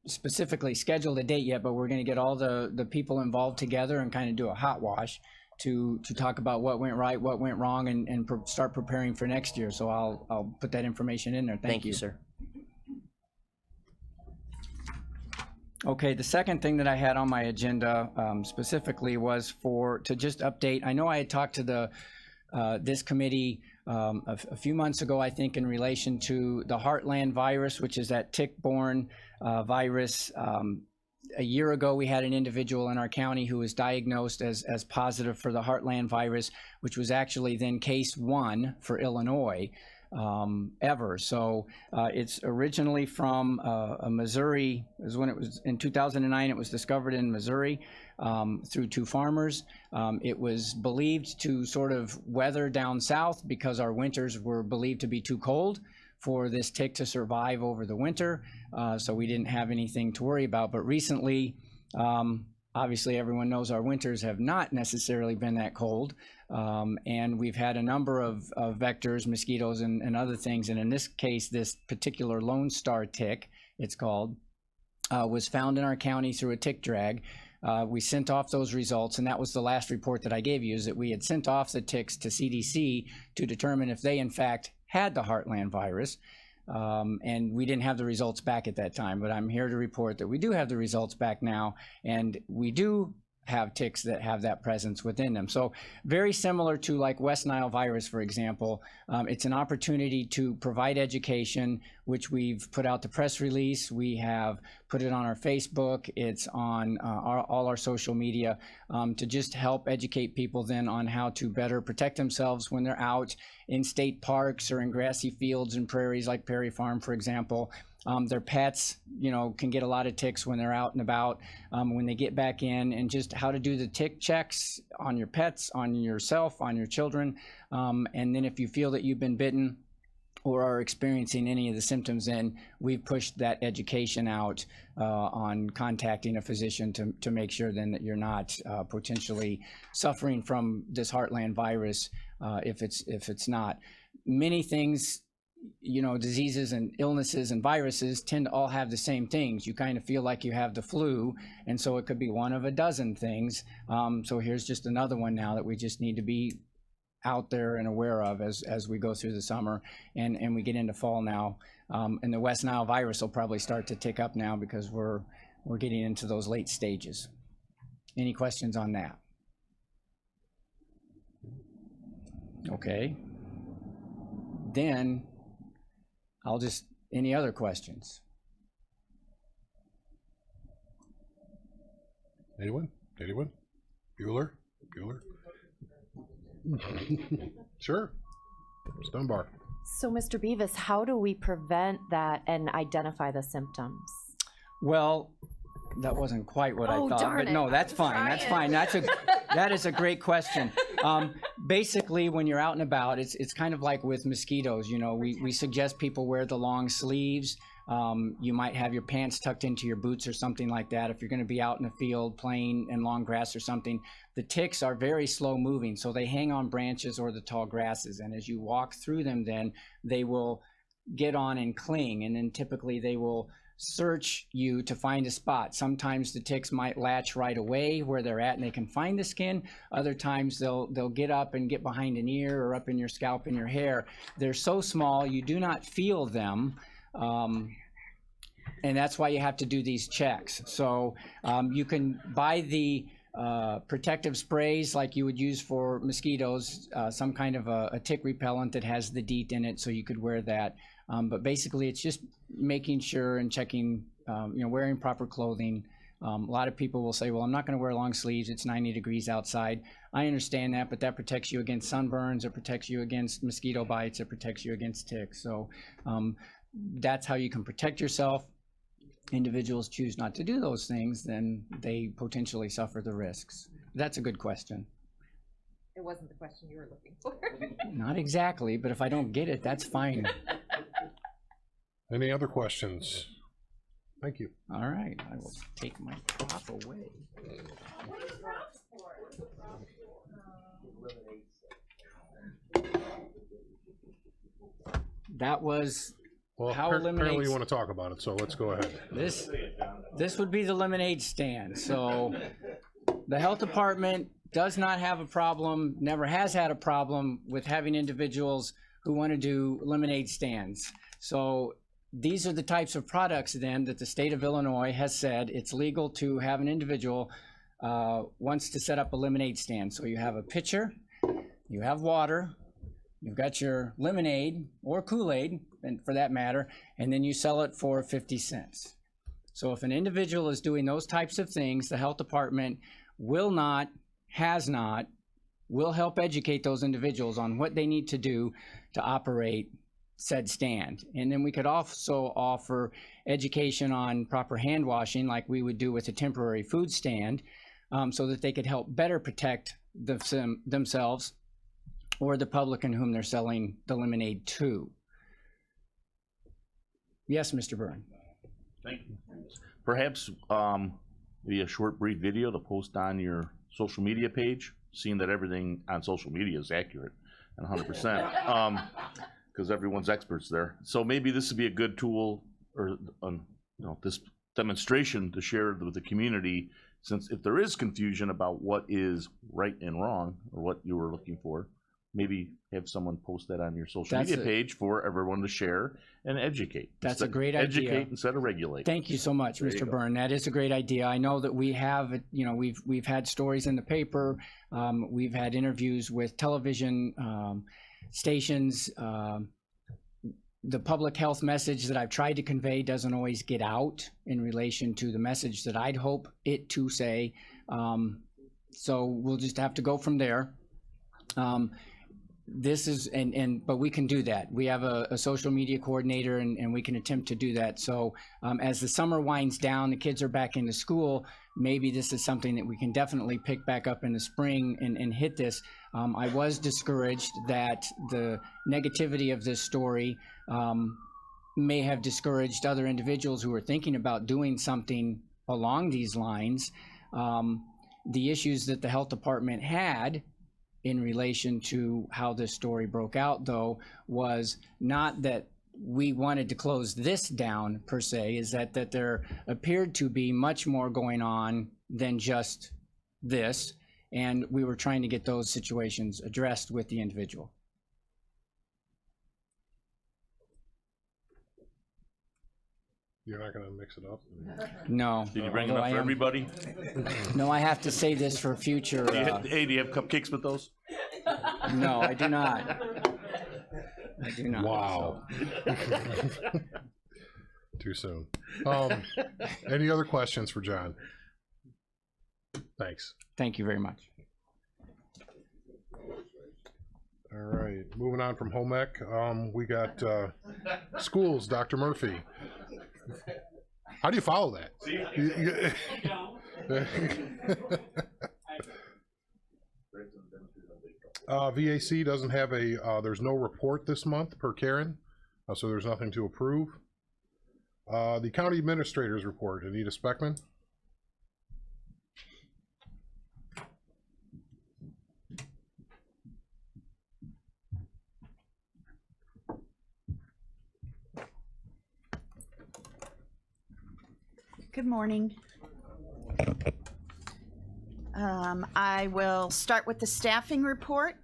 specifically scheduled a date yet, but we're going to get all the people involved together and kind of do a hot wash to talk about what went right, what went wrong, and start preparing for next year. So I'll put that information in there. Thank you, sir. Okay, the second thing that I had on my agenda specifically was to just update. I know I had talked to this committee a few months ago, I think, in relation to the Heartland virus, which is that tick-borne virus. A year ago, we had an individual in our county who was diagnosed as positive for the Heartland virus, which was actually then case 1 for Illinois ever. So it's originally from Missouri. It was when it was in 2009. It was discovered in Missouri through 2 farmers. It was believed to sort of weather down south because our winters were believed to be too cold for this tick to survive over the winter. So we didn't have anything to worry about. But recently, obviously everyone knows our winters have not necessarily been that cold. And we've had a number of vectors, mosquitoes, and other things. And in this case, this particular Lone Star tick, it's called, was found in our county through a tick drag. We sent off those results, and that was the last report that I gave you, is that we had sent off the ticks to CDC to determine if they in fact had the Heartland virus. And we didn't have the results back at that time, but I'm here to report that we do have the results back now, and we do have ticks that have that presence within them. So very similar to like West Nile virus, for example. It's an opportunity to provide education, which we've put out the press release. We have put it on our Facebook. It's on all our social media to just help educate people then on how to better protect themselves when they're out in state parks or in grassy fields and prairies like Perry Farm, for example. Their pets, can get a lot of ticks when they're out and about, when they get back in, and just how to do the tick checks on your pets, on yourself, on your children. And then if you feel that you've been bitten, or are experiencing any of the symptoms, then we've pushed that education out on contacting a physician to make sure then that you're not potentially suffering from this heartland virus if it's not. Many things, you know, diseases and illnesses and viruses tend to all have the same things. You kind of feel like you have the flu, and so it could be one of a dozen things. So here's just another one now that we just need to be out there and aware of as we go through the summer and we get into fall now. And the West Nile virus will probably start to tick up now because we're getting into those late stages. Any questions on that? Okay. Then any other questions? Anyone? Bueller? Sure. Ms. Dunbar. So, Mr. Beavis, how do we prevent that and identify the symptoms? Well, that wasn't quite what I Oh, thought, darn but no, it. that's fine. That's fine. That is a great question. Basically, when you're out and about, it's kind of like with mosquitoes. You know, we suggest people wear the long sleeves. You might have your pants tucked into your boots or something like that. If you're going to be out in the field playing in long grass or something, the ticks are very slow moving, so they hang on branches or the tall grasses. And as you walk through them, then they will get on and cling, and then typically they will search you to find a spot. Sometimes the ticks might latch right away where they're at and they can find the skin. Other times they'll get up and get behind an ear or up in your scalp and your hair. They're so small you do not feel them. And that's why you have to do these checks. So you can buy the protective sprays like you would use for mosquitoes, some kind of a tick repellent that has the DEET in it, so you could wear that. But basically it's just making sure and checking, wearing proper clothing. A lot of people will say, well, I'm not going to wear long sleeves. It's 90 degrees outside. I understand that, but that protects you against sunburns. It protects you against mosquito bites. It protects you against ticks. So that's how you can protect yourself. Individuals choose not to do those things, then they potentially suffer the risks. That's a good question. It wasn't the question you were looking for. Not exactly, but if I don't get it, that's fine. Any other questions? Thank you. All right, I will take my prop away. That was Well, how apparently eliminates. you want to talk about it, so let's go ahead. This would be the lemonade stand. So the health department does not have a problem, never has had a problem with having individuals who want to do lemonade stands. So these are the types of products then that the state of Illinois has said it's legal to have an individual wants to set up a lemonade stand. So you have a pitcher, you have water, you've got your lemonade or Kool-Aid, and for that matter, and then you sell it for 50 cents. So if an individual is doing those types of things, the health department will not, has not, will help educate those individuals on what they need to do to operate said stand. And then we could also offer education on proper hand washing like we would do with a temporary food stand, so that they could help better protect themselves or the public in whom they're selling the lemonade to. Yes, Mr. Byrne. Thank you. Perhaps maybe a short, brief video to post on your social media page, seeing that everything on social media is accurate and 100%, because everyone's experts there. So maybe this would be a good tool, or this demonstration to share with the community, since if there is confusion about what is right and wrong, or what you were looking for, maybe have someone post that on your social media page for everyone to share and educate. That's a great idea. Educate instead of regulate. Thank you so much, Mr. Byrne. That is a great idea. I know that we have, we've had stories in the paper. We've had interviews with television stations. The public health message that I've tried to convey doesn't always get out in relation to the message that I'd hope it to say. So we'll just have to go from there. this is, but we can do that. We have a social media coordinator and we can attempt to do that. So as the summer winds down, the kids are back into school, maybe this is something that we can definitely pick back up in the spring and hit this. I was discouraged that the negativity of this story may have discouraged other individuals who were thinking about doing something along these lines. The issues that the health department had in relation to how this story broke out, though, was not that we wanted to close this down per se, is that there appeared to be much more going on than just this, and we were trying to get those situations addressed with the individual. You're not gonna mix it up? No. Did you bring although enough I for am- everybody? No, I have to say this for future. Hey, do you have cupcakes with those? No, I do not. I do not. Wow. Too soon. Any other questions for John? Thanks. Thank you very much. All right, moving on from home ec, we got schools, Dr. Murphy. How do you follow that? VAC doesn't have there's no report this month per Karen, so there's nothing to approve. The county administrator's report, Anita Speckman. Good morning. I will start with the staffing report,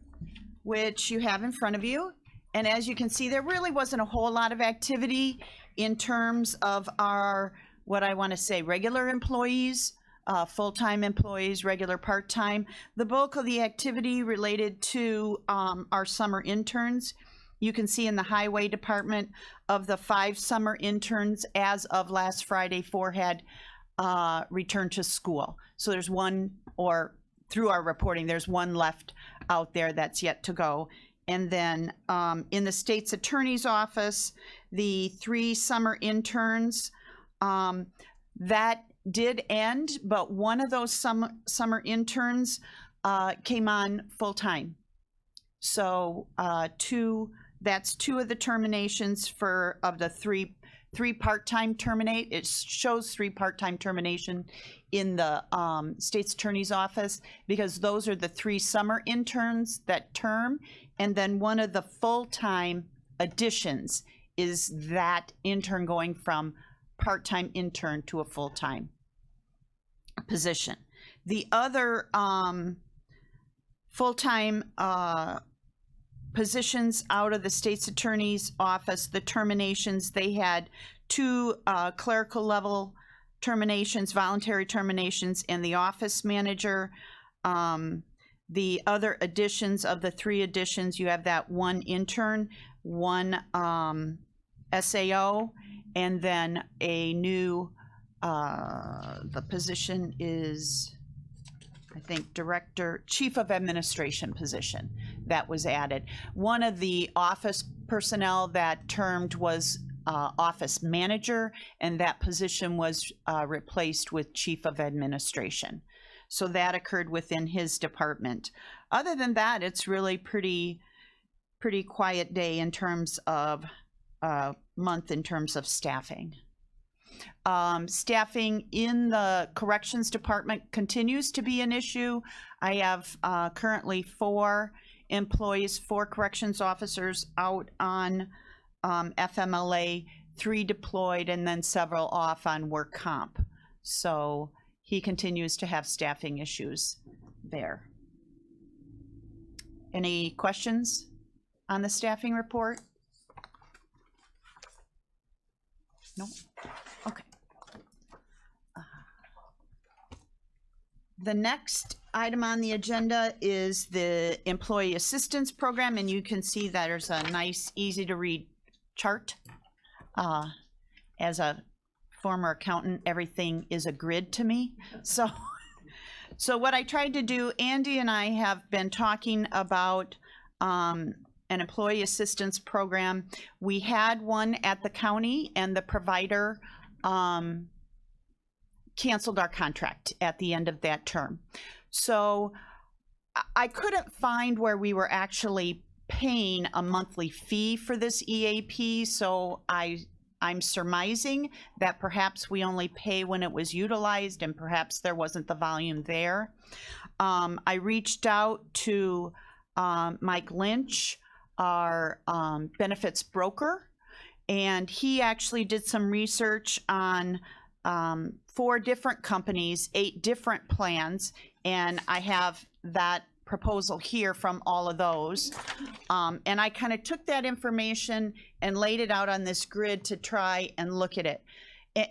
which you have in front of you. And as you can see, there really wasn't a whole lot of activity in terms of our, what I want to say, regular employees, full-time employees, regular part-time. The bulk of the activity related to our summer interns. You can see in the highway department, of the 5 summer interns as of last Friday, 4 had returned to school. So there's one, or through our reporting, there's one left out there that's yet to go. And then in the state's attorney's office, the 3 summer interns, that did end, but one of those summer interns came on full-time. So that's 2 of the terminations of the three part-time terminate. It shows 3 part-time termination in the state's attorney's office because those are the 3 summer interns that term, and then one of the full-time additions is that intern going from part-time intern to a full-time position. The other full-time positions out of the state's attorney's office, the terminations, they had 2 clerical level terminations, voluntary terminations, and the office manager. The other additions of the 3 additions, you have that 1 intern, 1 SAO, and then a new, the position is, I think, director, chief of administration position that was added. One of the office personnel that termed was office manager, and that position was replaced with chief of administration. So that occurred within his department. Other than that, it's really pretty quiet day in terms of month in terms of staffing. Staffing in the corrections department continues to be an issue. I have currently 4 employees, 4 corrections officers out on FMLA, 3 deployed, and then several off on work comp. So he continues to have staffing issues there. Any questions on the staffing report? No? Okay. The next item on the agenda is the Employee Assistance Program, and you can see that there's a nice, easy to read chart. As a former accountant, everything is a grid to me. So what I tried to do, Andy and I have been talking about an employee assistance program. We had one at the county, and the provider canceled our contract at the end of that term. So I couldn't find where we were actually paying a monthly fee for this EAP, so I'm surmising that perhaps we only pay when it was utilized, and perhaps there wasn't the volume there. I reached out to Mike Lynch, our benefits broker, and he actually did some research on 4 different companies, 8 different plans, and I have that proposal here from all of those. And I kind of took that information and laid it out on this grid to try and look at it.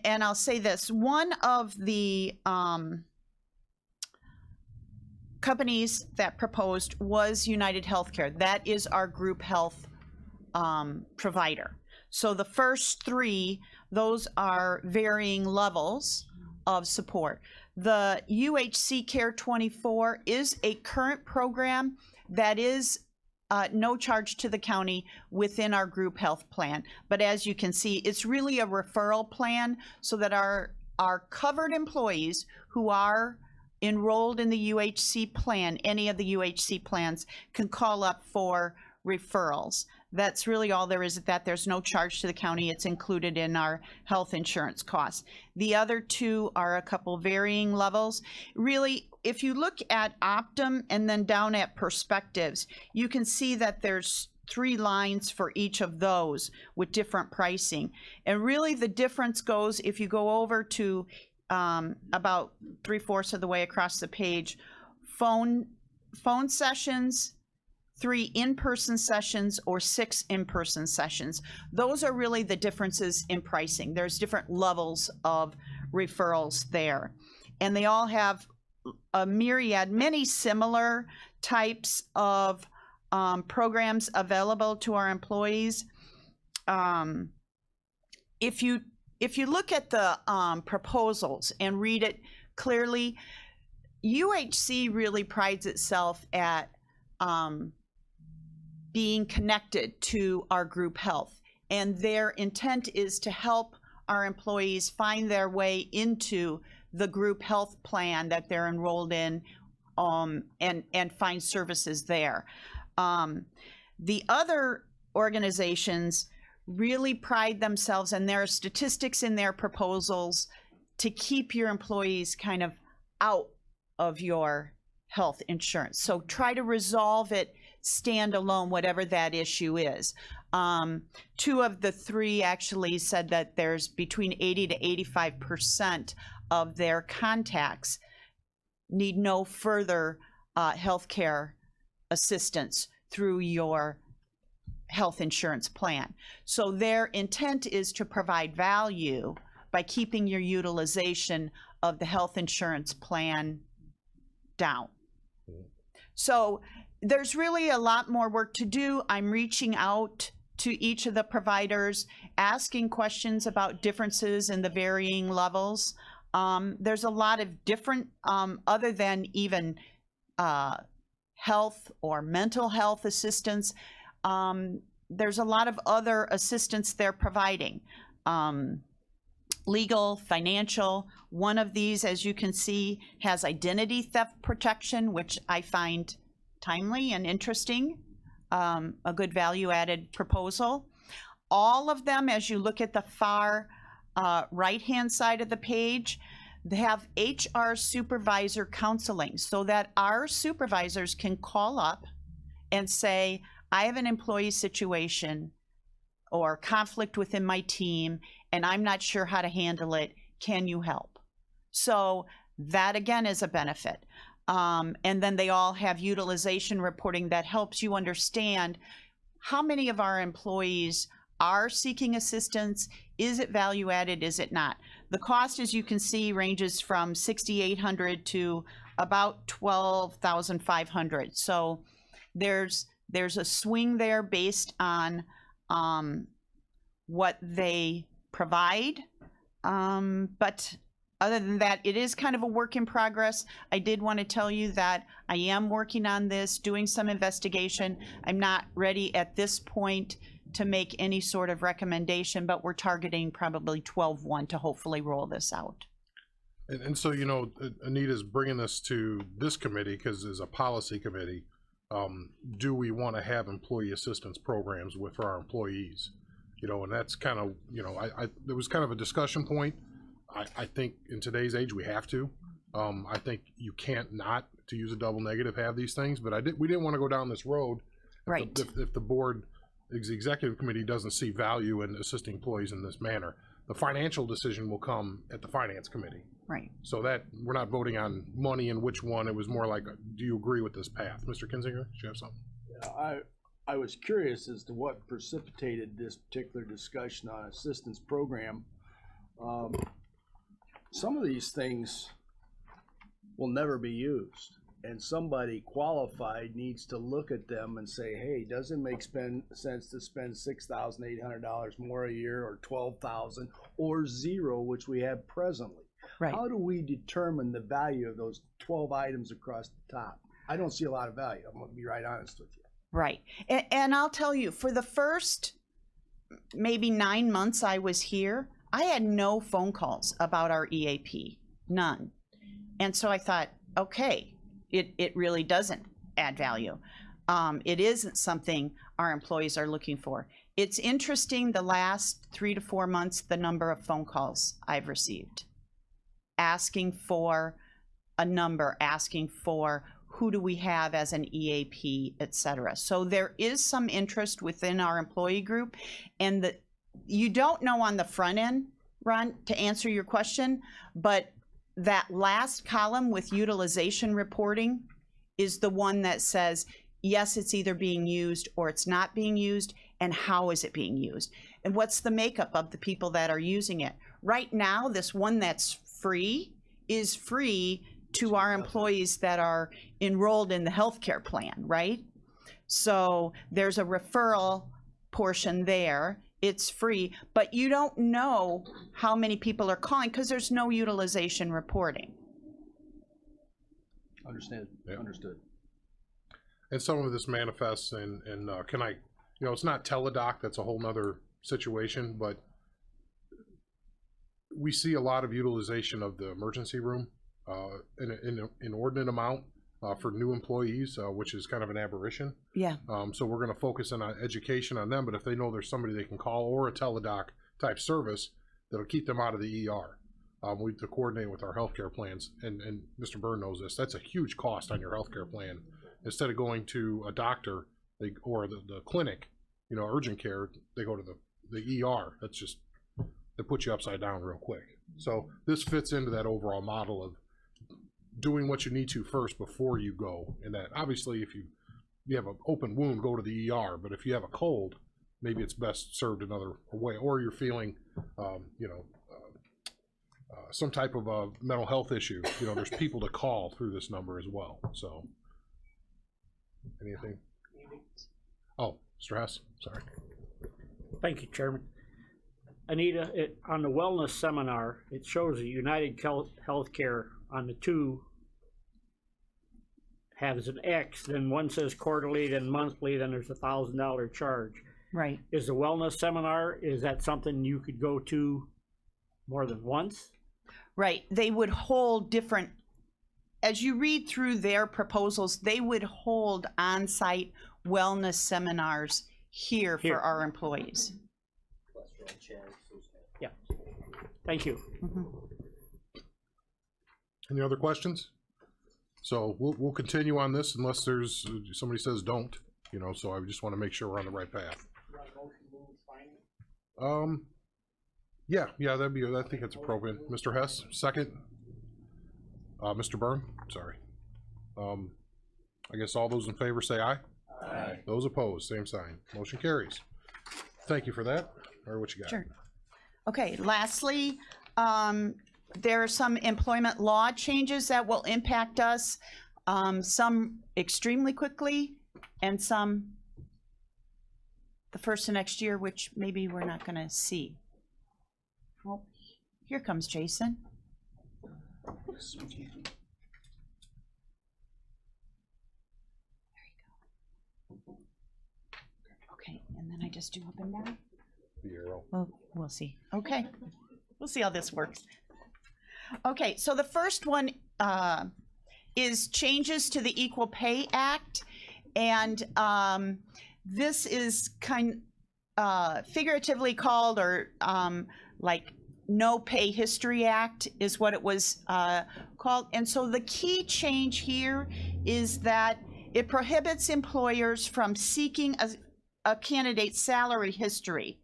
And I'll say this, one of the companies that proposed was United Healthcare. That is our group health provider. So the first 3, those are varying levels of support. The UHC Care 24 is a current program that is no charge to the county within our group health plan. But as you can see, it's really a referral plan so that our covered employees who are enrolled in the UHC plan, any of the UHC plans, can call up for referrals. That's really all there is at that. There's no charge to the county. It's included in our health insurance costs. The other 2 are a couple varying levels. Really, if you look at Optum and then down at Perspectives, you can see that there's 3 lines for each of those with different pricing. And really the difference goes, if you go over to about 3/4 of the way across the page, phone sessions, 3 in-person sessions, or 6 in-person sessions. Those are really the differences in pricing. There's different levels of referrals there. And they all have a myriad, many similar types of programs available to our employees. If you look at the proposals and read it clearly, UHC really prides itself at being connected to our group health, and their intent is to help our employees find their way into the group health plan that they're enrolled in, and find services there. The other organizations really pride themselves, and there are statistics in their proposals to keep your employees kind of out of your health insurance. So try to resolve it standalone, whatever that issue is. 2 of the 3 actually said that there's between 80 to 85% of their contacts need no further healthcare assistance through your health insurance plan. So their intent is to provide value by keeping your utilization of the health insurance plan down. So there's really a lot more work to do. I'm reaching out to each of the providers, asking questions about differences in the varying levels. There's a lot of different, other than even health or mental health assistance, there's a lot of other assistance they're providing. Legal, financial. One of these, as you can see, has identity theft protection, which I find timely and interesting, a good value-added proposal. All of them, as you look at the far right-hand side of the page, they have HR supervisor counseling so that our supervisors can call up and say, I have an employee situation or conflict within my team, and I'm not sure how to handle it. Can you help? So that, again, is a benefit. And then they all have utilization reporting that helps you understand how many of our employees are seeking assistance. Is it value added? Is it not? The cost, as you can see, ranges from $6,800 to about $12,500. So there's a swing there based on what they provide. But other than that, it is kind of a work in progress. I did want to tell you that I am working on this, doing some investigation. I'm not ready at this point to make any sort of recommendation, but we're targeting probably 12/1 to hopefully roll this out. And so, you know, Anita's bringing this to this committee because as a policy committee, do we want to have employee assistance programs for our employees? You know, and that's kind of, you know, there was kind of a discussion point. I think in today's age we have to. I think you can't not, to use a double negative, have these things. But we didn't want to go down this road. Right. If the board, the executive committee doesn't see value in assisting employees in this manner, the financial decision will come at the finance committee. Right. So that we're not voting on money and which one. It was more like, do you agree with this path, Mr. Kinzinger? Do you have something? I was curious as to what precipitated this particular discussion on assistance program. Some of these things will never be used, and somebody qualified needs to look at them and say, hey, does it make sense to spend $6,800 more a year, or $12,000, or zero, which we have presently? Right. How do we determine the value of those 12 items across the top? I don't see a lot of value. I'm going to be right honest with you. Right. And I'll tell you, for the first maybe 9 months I was here, I had no phone calls about our EAP, none. And so I thought, okay, it really doesn't add value. It isn't something our employees are looking for. It's interesting, the last 3 to 4 months, the number of phone calls I've received, asking for a number, asking for who do we have as an EAP, et cetera. So there is some interest within our employee group, and you don't know on the front end, Ron, to answer your question, but that last column with utilization reporting is the one that says, yes, it's either being used or it's not being used, and how is it being used? And what's the makeup of the people that are using it? Right now, this one that's free is free to our employees that are enrolled in the healthcare plan, right? So there's a referral portion there. It's free, but you don't know how many people are calling because there's no utilization reporting. Understood. And some of this manifests in can I, you know, it's not teledoc, that's a whole nother situation, but we see a lot of utilization of the emergency room in an inordinate amount for new employees, which is kind of an aberration. Yeah. So we're going to focus on education on them, but if they know there's somebody they can call or a teledoc type service that'll keep them out of the ER, we have to coordinate with our healthcare plans. And Mr. Byrne knows this. That's a huge cost on your healthcare plan. Instead of going to a doctor or the clinic, you know, urgent care, they go to the ER. That's just, they put you upside down real quick. So this fits into that overall model of doing what you need to first before you go. And that obviously if you have an open wound, go to the ER, but if you have a cold, maybe it's best served another way, or you're feeling, you know, some type of a mental health issue. You know, there's people to call through this number as well. So anything? Oh, Mr. Hess, sorry. Thank you, Chairman. Anita, on the wellness seminar, it shows that United Healthcare on the two has an X, then one says quarterly, then monthly, then there's $1,000 charge. Right. Is the wellness seminar, is that something you could go to more than once? Right. They would hold different, as you read through their proposals, they would hold on-site wellness seminars here for our employees. Yeah. Thank you. Mm-hmm. Any other questions? So we'll continue on this unless there's somebody says don't, you know, so I just want to make sure we're on the right path. Yeah, that'd be, I think it's appropriate. Mr. Hess, second. Mr. Byrne, sorry. I guess all those in favor say aye. Aye. Those opposed, same sign. Motion carries. Thank you for that. Or what you got? Sure. Okay, lastly, there are some employment law changes that will impact us, some extremely quickly and some the first of next year, which maybe we're not going to see. Oh, here comes Jason. voice. Okay, and then I just do up and down? The arrow. Well, we'll see. Okay, we'll see how this works. Okay, so the first one is changes to the Equal Pay Act, and this is figuratively called, or like No Pay History Act is what it was called. And so the key change here is that it prohibits employers from seeking a candidate's salary history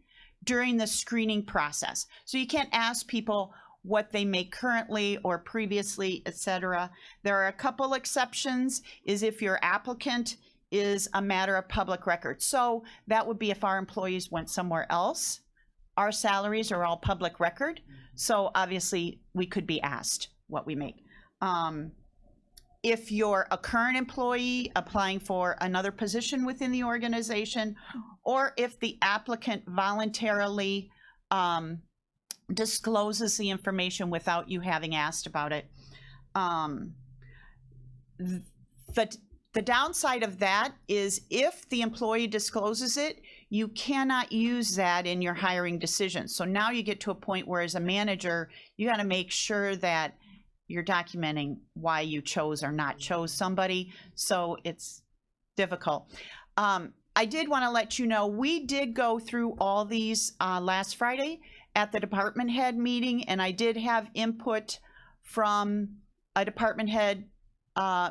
during the screening process. So you can't ask people what they make currently or previously, etc. There are a couple exceptions, is if your applicant is a matter of public record. So that would be if our employees went somewhere else. Our salaries are all public record, so obviously we could be asked what we make. If you're a current employee applying for another position within the organization, or if the applicant voluntarily discloses the information without you having asked about it. The downside of that is if the employee discloses it, you cannot use that in your hiring decision. So now you get to a point where as a manager, you got to make sure that you're documenting why you chose or not chose somebody. So it's difficult. I did want to let you know, we did go through all these last Friday at the department head meeting, and I did have input from a department head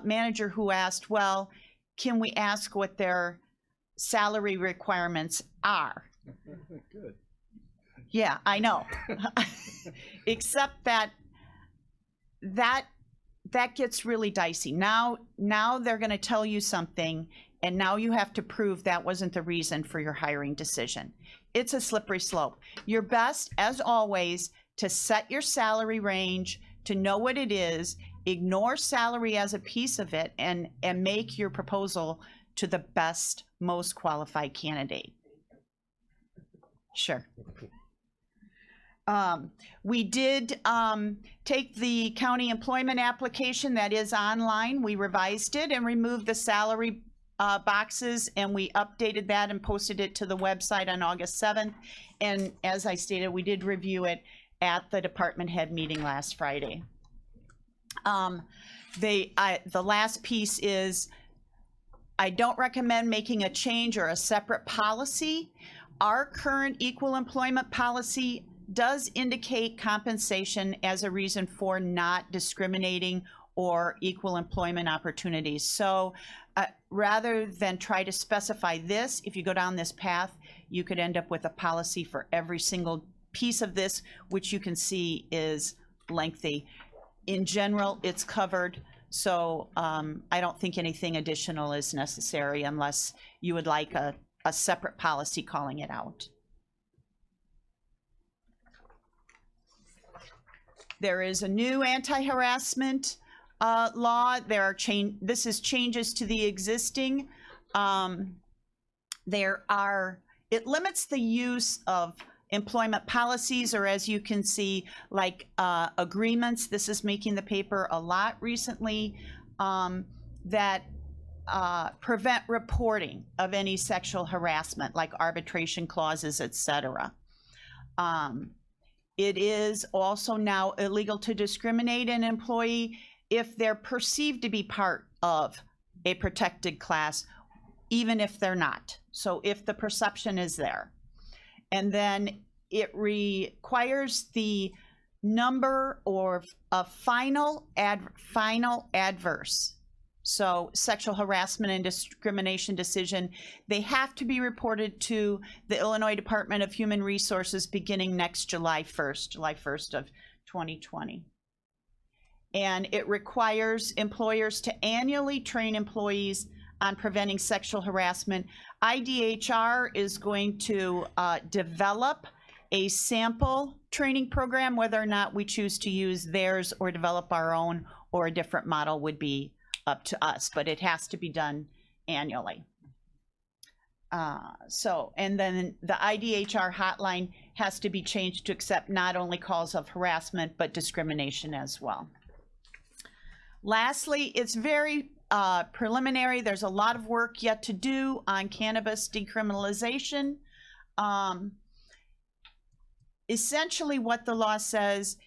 manager who asked, well, can we ask what their salary requirements are? Good. Yeah, I know. Except that gets really dicey. Now they're going to tell you something, and now you have to prove that wasn't the reason for your hiring decision. It's a slippery slope. Your best, as always, to set your salary range, to know what it is, ignore salary as a piece of it, and make your proposal to the best, most qualified candidate. Sure. We did take the county employment application that is online. We revised it and removed the salary boxes, and we updated that and posted it to the website on August 7th. And as I stated, we did review it at the department head meeting last Friday. The last piece is, I don't recommend making a change or a separate policy. Our current equal employment policy does indicate compensation as a reason for not discriminating or equal employment opportunities. So rather than try to specify this, if you go down this path, you could end up with a policy for every single piece of this, which you can see is lengthy. In general, it's covered, so I don't think anything additional is necessary unless you would like a separate policy calling it out. There is a new anti-harassment law. This is changes to the existing. It limits the use of employment policies, or as you can see, like agreements. This is making the paper a lot recently, that prevent reporting of any sexual harassment, like arbitration clauses, etc. It is also now illegal to discriminate an employee if they're perceived to be part of a protected class, even if they're not. So if the perception is there. And then it requires the number or a final adverse. So sexual harassment and discrimination decision, they have to be reported to the Illinois Department of Human Resources beginning next July 1st of 2020. And it requires employers to annually train employees on preventing sexual harassment. IDHR is going to develop a sample training program. Whether or not we choose to use theirs or develop our own or a different model would be up to us, but it has to be done annually. And then the IDHR hotline has to be changed to accept not only calls of harassment, but discrimination as well. Lastly, it's very preliminary. There's a lot of work yet to do on cannabis decriminalization. Essentially, what the law says,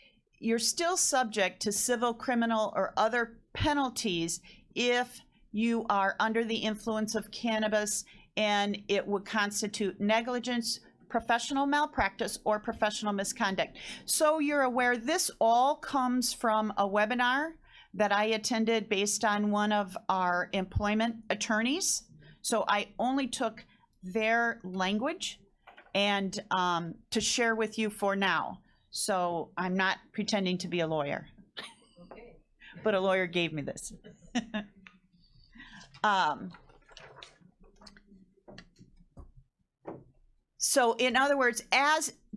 you're still subject to civil, criminal, or other penalties if you are under the influence of cannabis, and it would constitute negligence, professional malpractice, or professional misconduct. So you're aware, this all comes from a webinar that I attended based on one of our employment attorneys. So I only took their language and to share with you for now. So I'm not pretending to be a lawyer, but a lawyer gave me this. So in other words,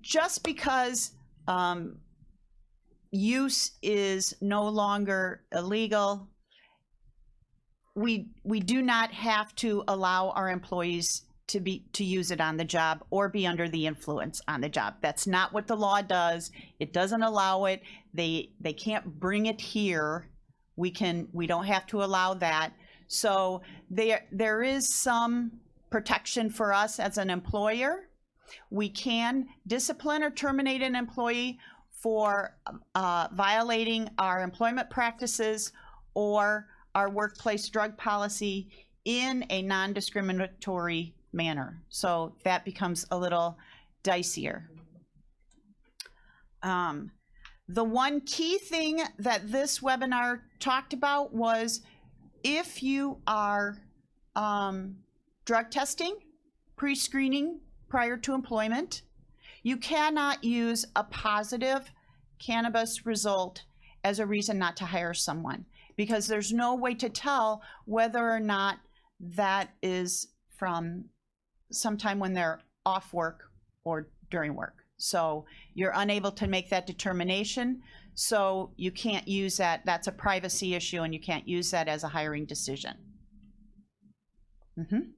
just because use is no longer illegal, we do not have to allow our employees to use it on the job or be under the influence on the job. That's not what the law does. It doesn't allow it. They can't bring it here. We don't have to allow that. So there is some protection for us as an employer. We can discipline or terminate an employee for violating our employment practices or our workplace drug policy in a non-discriminatory manner. So that becomes a little dicier. The one key thing that this webinar talked about was if you are drug testing, pre-screening prior to employment, you cannot use a positive cannabis result as a reason not to hire someone, because there's no way to tell whether or not that is from sometime when they're off work or during work. So you're unable to make that determination. So you can't use that. That's a privacy issue, and you can't use that as a hiring decision.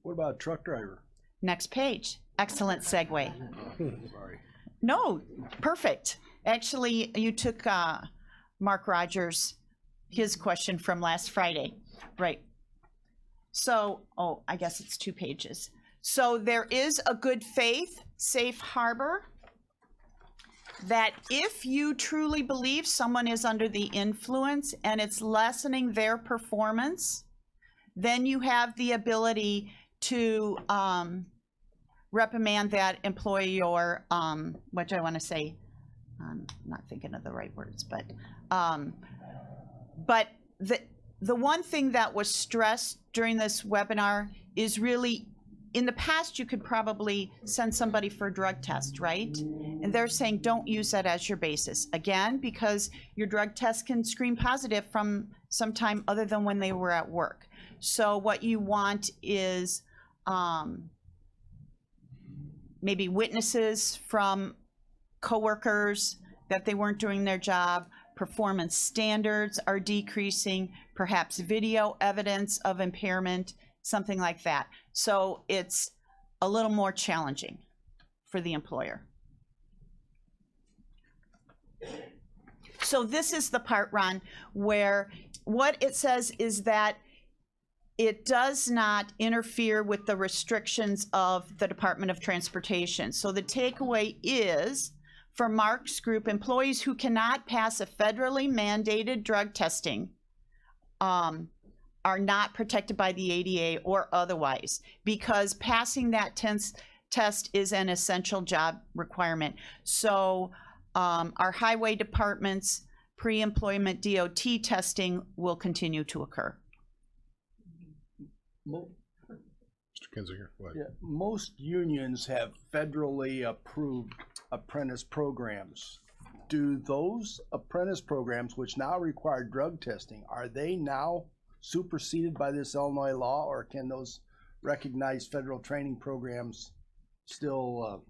What about a truck driver? Next page. Excellent segue. Sorry. No, perfect. Actually, you took Mark Rogers, his question from last Friday. Right. So, I guess it's 2 pages. So there is a good faith safe harbor that if you truly believe someone is under the influence and it's lessening their performance, then you have the ability to reprimand that employee, or what do I want to say? I'm not thinking of the right words, but the one thing that was stressed during this webinar is really, in the past, you could probably send somebody for a drug test, right? And they're saying don't use that as your basis. Again, because your drug test can screen positive from some time other than when they were at work. So what you want is maybe witnesses from coworkers that they weren't doing their job, performance standards are decreasing, perhaps video evidence of impairment, something like that. So it's a little more challenging for the employer. So this is the part, Ron, where what it says is that it does not interfere with the restrictions of the Department of Transportation. So the takeaway is, for Mark's group, employees who cannot pass a federally mandated drug testing are not protected by the ADA or otherwise, because passing that test is an essential job requirement. So our highway department's pre-employment DOT testing will continue to occur. Mr. Kinzinger, go ahead. Yeah, most unions have federally approved apprentice programs. Do those apprentice programs, which now require drug testing, are they now superseded by this Illinois law, or can those recognized federal training programs still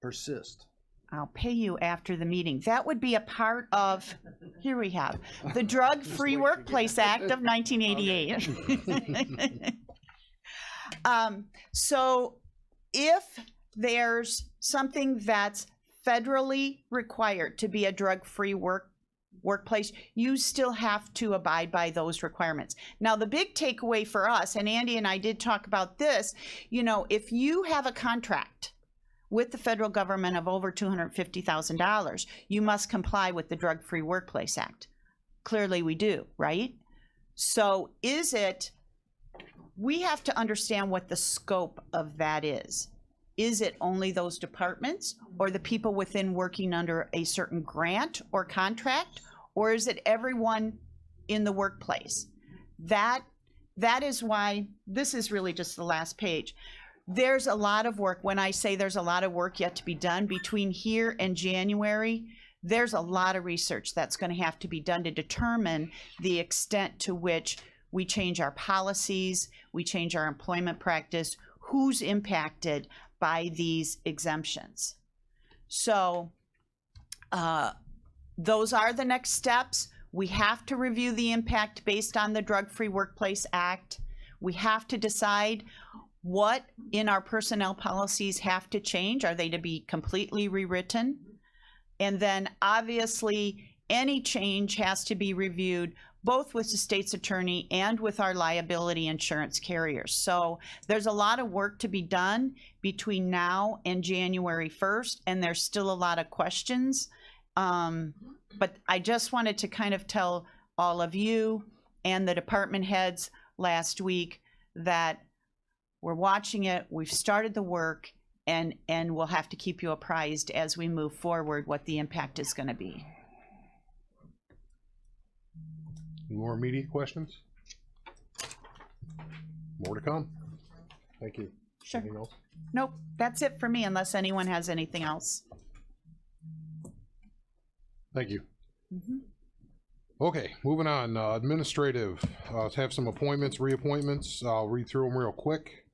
persist? I'll pay you after the meeting. That would be a part of, here we have, the Drug-Free Workplace Act of 1988. So if there's something that's federally required to be a drug-free work workplace, you still have to abide by those requirements. Now, the big takeaway for us, and Andy and I did talk about this, you know, if you have a contract with the federal government of over $250,000, you must comply with the Drug Free Workplace Act. Clearly we do, right? So we have to understand what the scope of that is. Is it only those departments or the people within working under a certain grant or contract, or is it everyone in the workplace? That is why this is really just the last page. There's a lot of work. When I say there's a lot of work yet to be done between here and January, there's a lot of research that's going to have to be done to determine the extent to which we change our policies, we change our employment practice, who's impacted by these exemptions. So those are the next steps. We have to review the impact based on the Drug Free Workplace Act. We have to decide what in our personnel policies have to change. Are they to be completely rewritten? And then obviously any change has to be reviewed both with the state's attorney and with our liability insurance carriers. So there's a lot of work to be done between now and January 1st, and there's still a lot of questions. But I just wanted to kind of tell all of you and the department heads last week that we're watching it, we've started the work, and we'll have to keep you apprised as we move forward what the impact is going to be. More immediate questions? More to come. Thank you. Sure. Anything else? Nope, that's it for me unless anyone has anything else. Thank you. Okay, moving on. Administrative. Have some appointments, reappointments. I'll read through them real quick.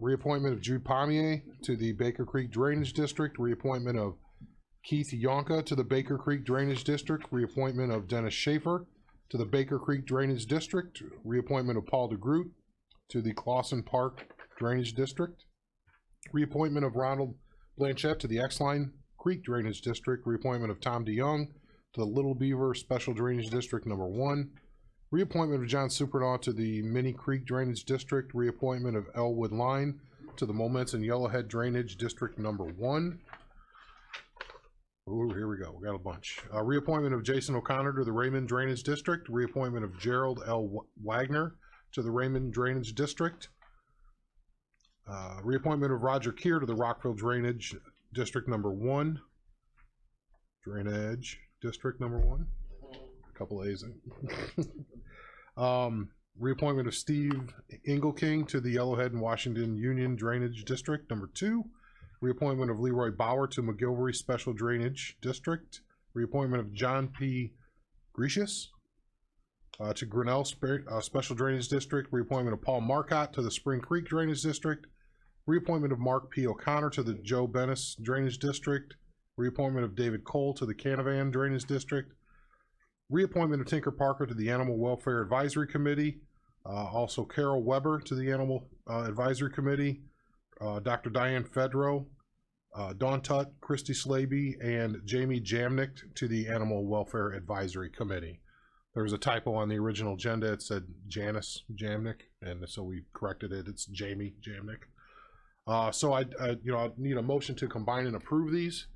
Reappointment of Jude Pommier to the Baker Creek Drainage District. Reappointment of Keith Yonka to the Baker Creek Drainage District. Reappointment of Dennis Schaefer to the Baker Creek Drainage District. Reappointment of Paul DeGroot to the Clausen Park Drainage District. Reappointment of Ronald Blanchette to the X-Line Creek Drainage District. Reappointment of Tom DeYoung to the Little Beaver Special Drainage District number 1. Reappointment of John Supernaw to the Minnie Creek Drainage District. Reappointment of Elwood Line to the Moments and Yellowhead Drainage District number 1. Ooh, here we go. We got a bunch. Reappointment of Jason O'Connor to the Raymond Drainage District. Reappointment of Gerald L. Wagner to the Raymond Drainage District. Reappointment of Roger Keir to the Rockville Drainage District number 1. Drainage District number 1. A couple A's in. Reappointment of Steve Engelking to the Yellowhead and Washington Union Drainage District number 2. Reappointment of Leroy Bauer to McGilvery Special Drainage District. Reappointment of John P. Gracious to Grinnell Special Drainage District. Reappointment of Paul Marcotte to the Spring Creek Drainage District. Reappointment of Mark P. O'Connor to the Joe Bennis Drainage District. Reappointment of David Cole to the Canavan Drainage District. Reappointment of Tinker Parker to the Animal Welfare Advisory Committee. Also Carol Weber to the Animal Advisory Committee. Dr. Diane Fedro, Dawn Tutt, Christy Slaby, and Jamie Jamnick to the Animal Welfare Advisory Committee. There was a typo on the original agenda. It said Janice Jamnick, and so we corrected it. It's Jamie Jamnick. So I need a motion to combine and approve these.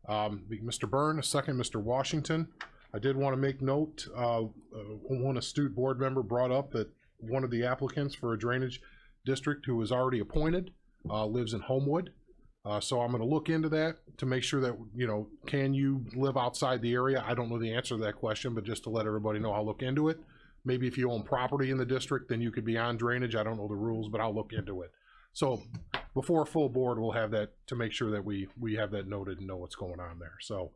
Mr. Byrne, a second. Mr. Washington. I did want to make note. One astute board member brought up that one of the applicants for a drainage district who was already appointed lives in Homewood. So I'm going to look into that to make sure that, can you live outside the area? I don't know the answer to that question, but just to let everybody know, I'll look into it. Maybe if you own property in the district, then you could be on drainage. I don't know the rules, but I'll look into it. So before a full board, we'll have that to make sure that we have that noted and know what's going on there. So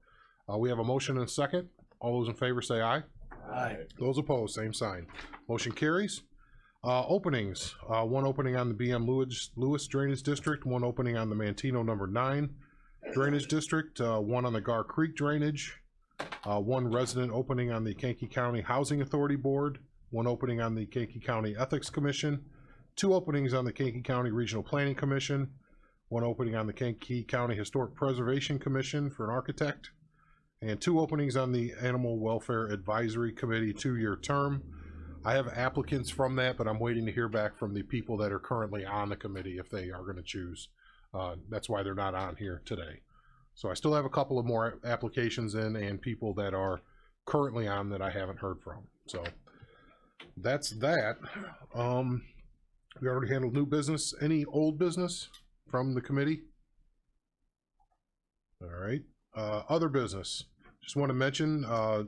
we have a motion and a second. All those in favor say aye. Aye. Those opposed, same sign. Motion carries. Openings, one opening on the BM Lewis Drainage District, one opening on the Mantino number 9 Drainage District, one on the Gar Creek Drainage, one resident opening on the Kankakee County Housing Authority Board, one opening on the Kankakee County Ethics Commission, 2 openings on the Kankakee County Regional Planning Commission, one opening on the Kankakee County Historic Preservation Commission for an architect, and 2 openings on the Animal Welfare Advisory Committee, 2-year term. I have applicants from that, but I'm waiting to hear back from the people that are currently on the committee if they are going to choose. That's why they're not on here today. So I still have a couple of more applications in and people that are currently on that I haven't heard from. So that's that. We already handled new business. Any old business from the committee? All right. Other business. Just want to mention,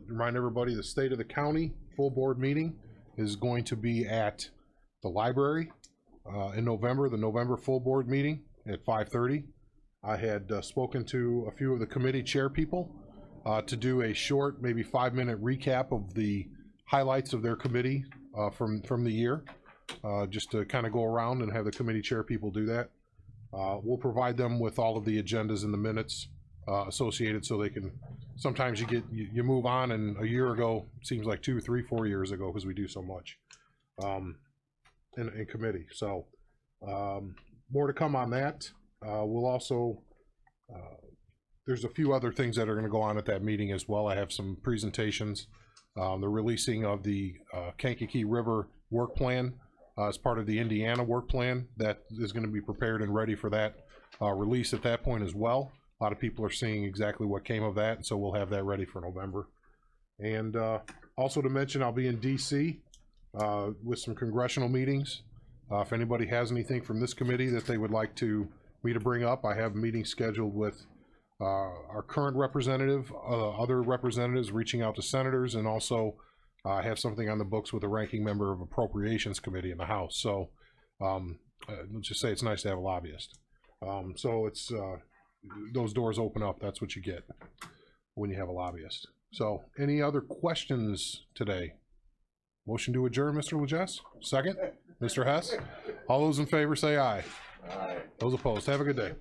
remind everybody, the State of the County full board meeting is going to be at the library in November, the November full board meeting at 5:30. I had spoken to a few of the committee chair people to do a short, maybe 5-minute recap of the highlights of their committee from the year, just to kind of go around and have the committee chair people do that. We'll provide them with all of the agendas and the minutes associated, so they can, sometimes you move on, and a year ago seems like 2, 3, 4 years ago, because we do so much in committee. So more to come on that. We'll also, there's a few other things that are going to go on at that meeting as well. I have some presentations. The releasing of the Kankakee River work plan as part of the Indiana work plan that is going to be prepared and ready for that release at that point as well. A lot of people are seeing exactly what came of that, so we'll have that ready for November. And also to mention, I'll be in DC with some congressional meetings. If anybody has anything from this committee that they would like me to bring up, I have meetings scheduled with our current representative, other representatives reaching out to senators, and also I have something on the books with a ranking member of Appropriations Committee in the House. So let's just say it's nice to have a lobbyist. So it's those doors open up. That's what you get when you have a lobbyist. So any other questions today? Motion to adjourn, Mr. Legess? Second? Mr. Hess? All those in favor say aye. Aye. Those opposed, have a good day.